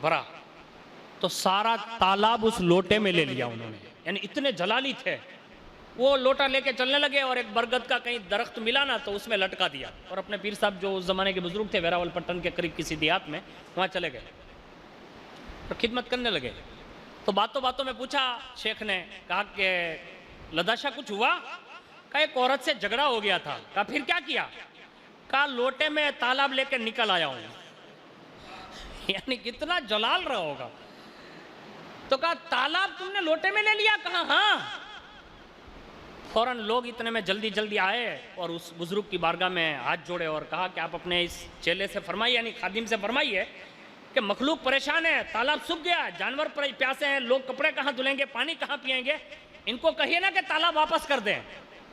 بھرا، تو سارا تالاب اس لوٹے میں لے لیا انہوں نے، یعنی اتنے جلالی تھے. وہ لوٹا لے کے چلنے لگے اور ایک برگد کا کہیں درخت ملا نا تو اس میں لٹکا دیا، اور اپنے پیر صاحب جو اس زمانے کے بزرگ تھے ویراول پٹن کے قریب کسی دیہات میں، وہاں چلے گئے اور خدمت کرنے لگے. تو باتوں باتوں میں پوچھا شیخ نے، کہا کہ لدہ شاہ کچھ ہوا؟ کہا ایک عورت سے جھگڑا ہو گیا تھا. کہا پھر کیا کیا؟ کہا لوٹے میں تالاب لے کے نکل آیا ہوں. یعنی کتنا جلال رہا ہوگا. تو کہا تالاب تم نے لوٹے میں لے لیا؟ کہا ہاں. فوراً لوگ اتنے میں جلدی جلدی آئے اور اس بزرگ کی بارگاہ میں ہاتھ جوڑے اور کہا کہ آپ اپنے اس چیلے سے فرمائیے، یعنی خادم سے فرمائیے کہ مخلوق پریشان ہے، تالاب سوکھ گیا، جانور پیاسے ہیں، لوگ کپڑے کہاں دھلیں گے، پانی کہاں پئیں گے، ان کو کہیے نا کہ تالاب واپس کر دیں.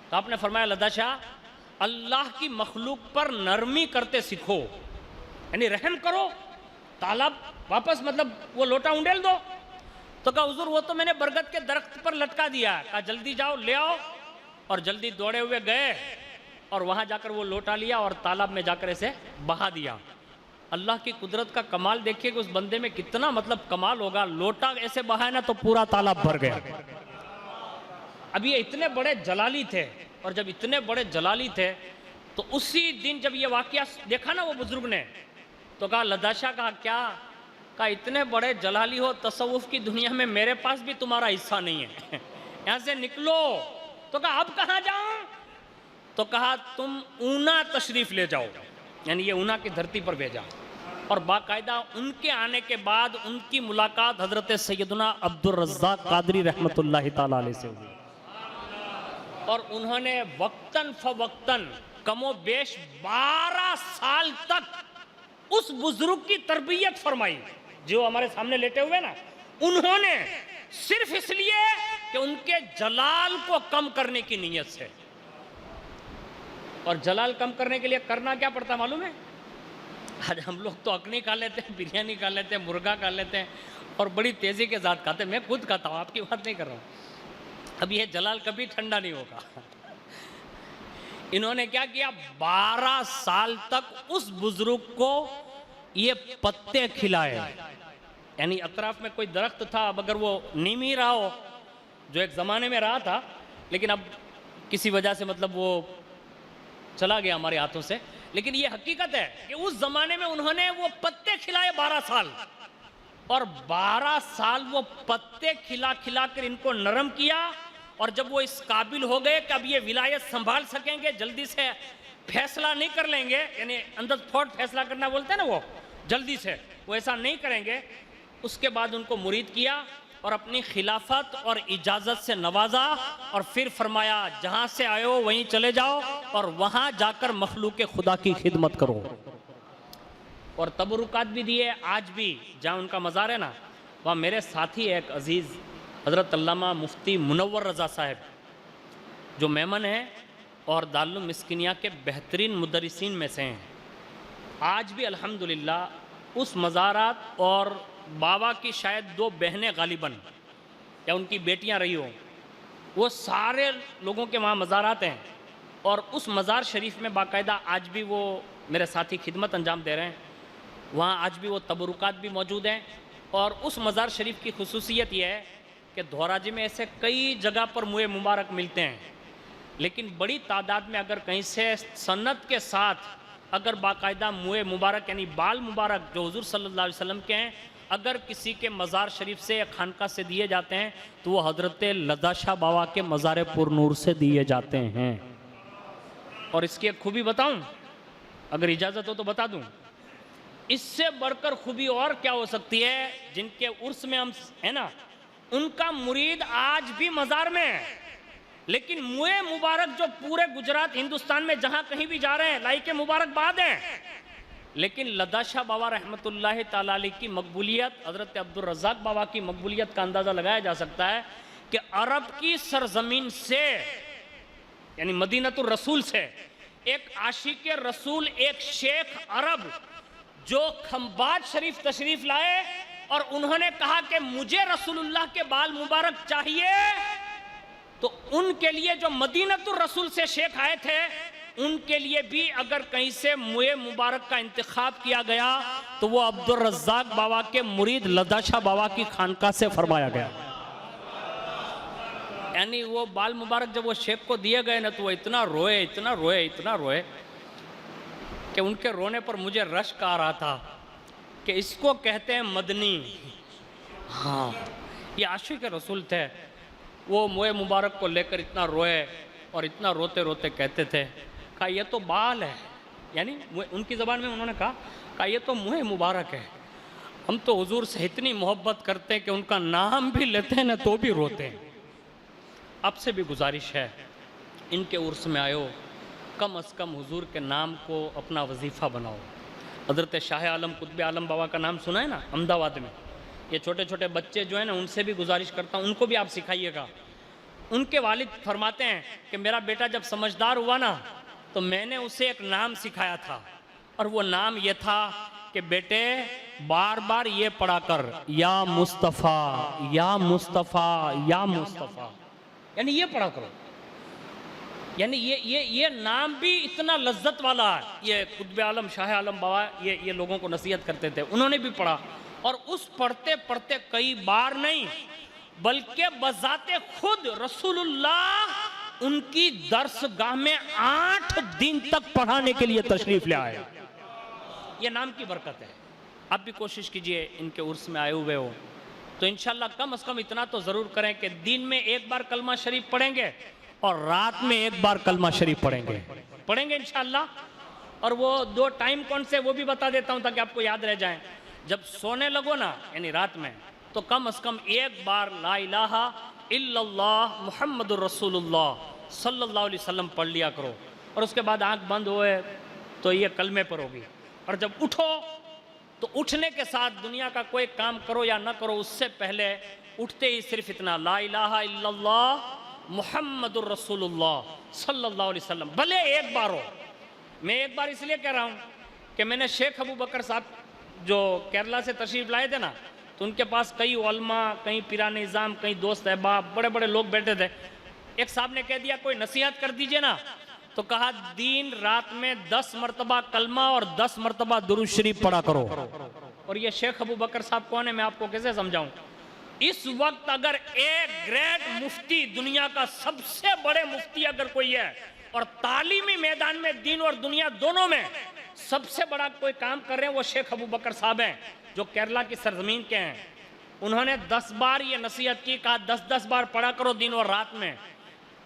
تو آپ نے فرمایا لدہ شاہ، اللہ کی مخلوق پر نرمی کرتے سیکھو، یعنی رحم کرو، تالاب واپس مطلب وہ لوٹا انڈیل دو. تو کہا حضور وہ تو میں نے برگد کے درخت پر لٹکا دیا. کہا جلدی جاؤ لے آؤ. اور جلدی دوڑے ہوئے گئے اور وہاں جا کر وہ لوٹا لیا اور تالاب میں جا کر اسے بہا دیا. اللہ کی قدرت کا کمال دیکھیے کہ اس بندے میں کتنا مطلب کمال ہوگا. لوٹا ایسے بہا ہے نا تو پورا تالاب بھر گیا. اب یہ اتنے بڑے جلالی تھے، اور جب اتنے بڑے جلالی تھے تو اسی دن جب یہ واقعہ دیکھا نا وہ بزرگ نے تو کہا لدہ شاہ، کہا کیا؟ کہا اتنے بڑے جلالی ہو تصوف کی دنیا میں، میرے پاس بھی تمہارا حصہ نہیں ہے، یہاں سے نکلو. تو کہا اب کہاں جاؤں؟ تو کہا تم اونا تشریف لے جاؤ، یعنی یہ اونا کی دھرتی پر بھیجا. اور باقاعدہ ان کے آنے کے بعد ان کی ملاقات حضرت سیدنا عبدالرزاق قادری رحمت اللہ تعالیٰ علیہ سے ہوئی، اور انہوں نے وقتاً فوقتاً کم و بیش 12 سال تک اس بزرگ کی تربیت فرمائی جو ہمارے سامنے لیٹے ہوئے نا. انہوں نے صرف اس لیے کہ ان کے جلال کو کم کرنے کی نیت سے. اور جلال کم کرنے کے لیے کرنا کیا پڑتا معلوم ہے؟ آج ہم لوگ تو اکنی کھا لیتے ہیں، بریانی کھا لیتے ہیں، مرغا کھا لیتے ہیں اور بڑی تیزی کے ساتھ کھاتے ہیں. میں خود کھاتا ہوں، آپ کی بات نہیں کر رہا ہوں. اب یہ جلال کبھی ٹھنڈا نہیں ہوگا. انہوں نے کیا کیا؟ 12 سال تک اس بزرگ کو یہ پتے کھلائے. یعنی اطراف میں کوئی درخت تھا، اب اگر وہ نیم ہی رہا ہو جو ایک زمانے میں رہا تھا لیکن اب کسی وجہ سے مطلب وہ چلا گیا ہمارے ہاتھوں سے، لیکن یہ حقیقت ہے کہ اس زمانے میں انہوں نے وہ پتے کھلائے 12 سال، اور 12 سال وہ پتے کھلا کھلا کر ان کو نرم کیا. اور جب وہ اس قابل ہو گئے کہ اب یہ ولایت سنبھال سکیں گے، جلدی سے فیصلہ نہیں کر لیں گے، یعنی اندر تھوڑ فیصلہ کرنا بولتے ہیں نا، وہ جلدی سے وہ ایسا نہیں کریں گے. اس کے بعد ان کو مرید کیا اور اپنی خلافت اور اجازت سے نوازا، اور پھر فرمایا جہاں سے آئے ہو وہیں چلے جاؤ اور وہاں جا کر مخلوق خدا کی خدمت کرو. اور تبرکات بھی دیے. آج بھی جہاں ان کا مزار ہے نا، وہاں میرے ساتھی ایک عزیز حضرت علامہ مفتی منور رضا صاحب جو میمن ہیں اور دارالعلوم مسکینیہ کے بہترین مدرسین میں سے ہیں. آج بھی الحمدللہ اس مزارات، اور بابا کی شاید 2 بہنیں غالباً یا ان کی بیٹیاں رہی ہوں، وہ سارے لوگوں کے وہاں مزارات ہیں. اور اس مزار شریف میں باقاعدہ آج بھی وہ میرے ساتھی خدمت انجام دے رہے ہیں. وہاں آج بھی وہ تبرکات بھی موجود ہیں. اور اس مزار شریف کی خصوصیت یہ ہے کہ دھوراجی میں ایسے کئی جگہ پر موئے مبارک ملتے ہیں، لیکن بڑی تعداد میں اگر کہیں سے سنت کے ساتھ اگر باقاعدہ موئے مبارک یعنی بال مبارک جو حضور صلی اللہ علیہ وسلم کے ہیں اگر کسی کے مزار شریف سے یا خانقاہ سے دیے جاتے ہیں تو وہ حضرت لدھا شاہ بابا کے مزار پر نور سے دیے جاتے ہیں۔ اور اس کی ایک خوبی بتاؤں، اگر اجازت ہو تو بتا دوں، اس سے بڑھ کر خوبی اور کیا ہو سکتی ہے؟ جن کے عرس میں ہم ہیں نا، ان کا مرید آج بھی مزار میں ہے، لیکن موئے مبارک جو پورے گجرات ہندوستان میں جہاں کہیں بھی جا رہے ہیں لائق مبارکباد ہیں، لیکن لدھا شاہ بابا رحمت اللہ تعالیٰ علیہ کی مقبولیت، حضرت عبدالرزاق بابا کی مقبولیت کا اندازہ لگایا جا سکتا ہے کہ عرب کی سرزمین سے، یعنی مدینۃ الرسول سے، ایک عاشق رسول، ایک شیخ عرب جو کھمبات شریف تشریف لائے اور انہوں نے کہا کہ مجھے رسول اللہ کے بال مبارک چاہیے، تو ان کے لیے جو مدینۃ الرسول سے شیخ آئے تھے، ان کے لیے بھی اگر کہیں سے موئے مبارک کا انتخاب کیا گیا تو وہ عبدالرزاق بابا کے مرید لدھا شاہ بابا کی خانقاہ سے فرمایا گیا۔ یعنی وہ بال مبارک جب وہ شیخ کو دیے گئے نا تو وہ اتنا روئے کہ ان کے رونے پر مجھے رشک آ رہا تھا کہ اس کو کہتے ہیں مدنی۔ ہاں، یہ عاشق رسول تھے، وہ موئے مبارک کو لے کر اتنا روئے اور اتنا روتے روتے کہتے تھے، کہا یہ تو بال ہے، یعنی ان کی زبان میں انہوں نے کہا یہ تو موئے مبارک ہے، ہم تو حضور سے اتنی محبت کرتے ہیں کہ ان کا نام بھی لیتے ہیں نا تو بھی روتے ہیں۔ آپ سے بھی گزارش ہے، ان کے عرس میں آئے ہو، کم از کم حضور کے نام کو اپنا وظیفہ بناؤ۔ حضرت شاہ عالم قطب عالم بابا کا نام سنا ہے نا احمد آباد میں، یہ چھوٹے چھوٹے بچے جو ہیں نا ان سے بھی گزارش کرتا ہوں ان کو بھی آپ سکھائیے گا۔ ان کے والد فرماتے ہیں کہ میرا بیٹا جب سمجھدار ہوا نا تو میں نے اسے ایک نام سکھایا تھا، اور وہ نام یہ تھا کہ بیٹے بار بار یہ پڑھا کر یا مصطفیٰ یا مصطفیٰ یا مصطفیٰ، یعنی یہ پڑھا کرو۔ یعنی یہ نام بھی اتنا لذت والا ہے۔ یہ قطب عالم شاہ عالم بابا یہ لوگوں کو نصیحت کرتے تھے، انہوں نے بھی پڑھا، اور اس پڑھتے پڑھتے کئی بار نہیں بلکہ بذات خود رسول اللہ ان کی درس گاہ میں 8 دن تک پڑھانے کے لیے تشریف لے آئے۔ یہ نام کی برکت ہے۔ آپ بھی کوشش کیجئے ان کے عرس میں آئے ہوئے ہو تو انشاءاللہ کم از کم اتنا تو ضرور کریں کہ دن میں ایک بار کلمہ شریف پڑھیں گے اور رات میں ایک بار کلمہ شریف پڑھیں گے انشاءاللہ۔ اور وہ 2 ٹائم کون سے وہ بھی بتا دیتا ہوں تاکہ آپ کو یاد رہ جائیں۔ جب سونے لگو نا یعنی رات میں تو کم از کم ایک بار لا الہ الا اللہ محمد الرسول اللہ صلی اللہ علیہ وسلم پڑھ لیا کرو، اور اس کے بعد آنکھ بند ہوئے تو یہ کلمے پر ہوگی، اور جب اٹھو تو اٹھنے کے ساتھ دنیا کا کوئی کام کرو یا نہ کرو اس سے پہلے اٹھتے ہی صرف اتنا لا الہ الا اللہ محمد الرسول اللہ صلی اللہ علیہ وسلم، بھلے ایک بار ہو۔ میں ایک بار اس لیے کہہ رہا ہوں کہ میں نے شیخ ابو بکر صاحب جو کیرلا سے تشریف لائے تھے نا تو ان کے پاس کئی علماء، کئی پیران نظام، کئی دوست احباب، بڑے بڑے لوگ بیٹھے تھے۔ ایک صاحب نے کہہ دیا کوئی نصیحت کر دیجئے نا، تو کہا دین رات میں 10 مرتبہ کلمہ اور 10 مرتبہ درود شریف پڑھا کرو۔ اور یہ شیخ ابو بکر صاحب کون ہے میں آپ کو کیسے سمجھاؤں؟ اس وقت اگر ایک گریٹ مفتی، دنیا کا سب سے بڑے مفتی اگر کوئی ہے اور تعلیمی میدان میں دین اور دنیا دونوں میں سب سے بڑا کوئی کام کر رہے ہیں وہ شیخ ابو بکر صاحب ہیں جو کیرلا کی سرزمین کے ہیں۔ انہوں نے 10 بار یہ نصیحت کی، کہا 10 بار پڑھا کرو دن اور رات میں۔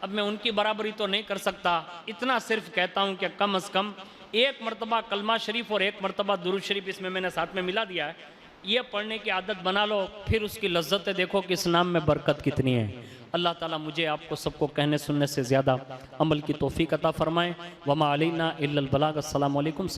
اب میں ان کی برابری تو نہیں کر سکتا، اتنا صرف کہتا ہوں کہ کم از کم 1 مرتبہ کلمہ شریف اور 1 مرتبہ درود شریف اس میں نے ساتھ میں ملا دیا ہے، یہ پڑھنے کی عادت بنا لو، پھر اس کی لذتیں دیکھو کہ اس نام میں برکت کتنی ہے۔ اللہ تعالیٰ مجھے آپ کو سب کو کہنے سننے سے زیادہ عمل کی توفیق عطا فرمائے۔ وما علینا الا البلاغ۔ السلام علیکم۔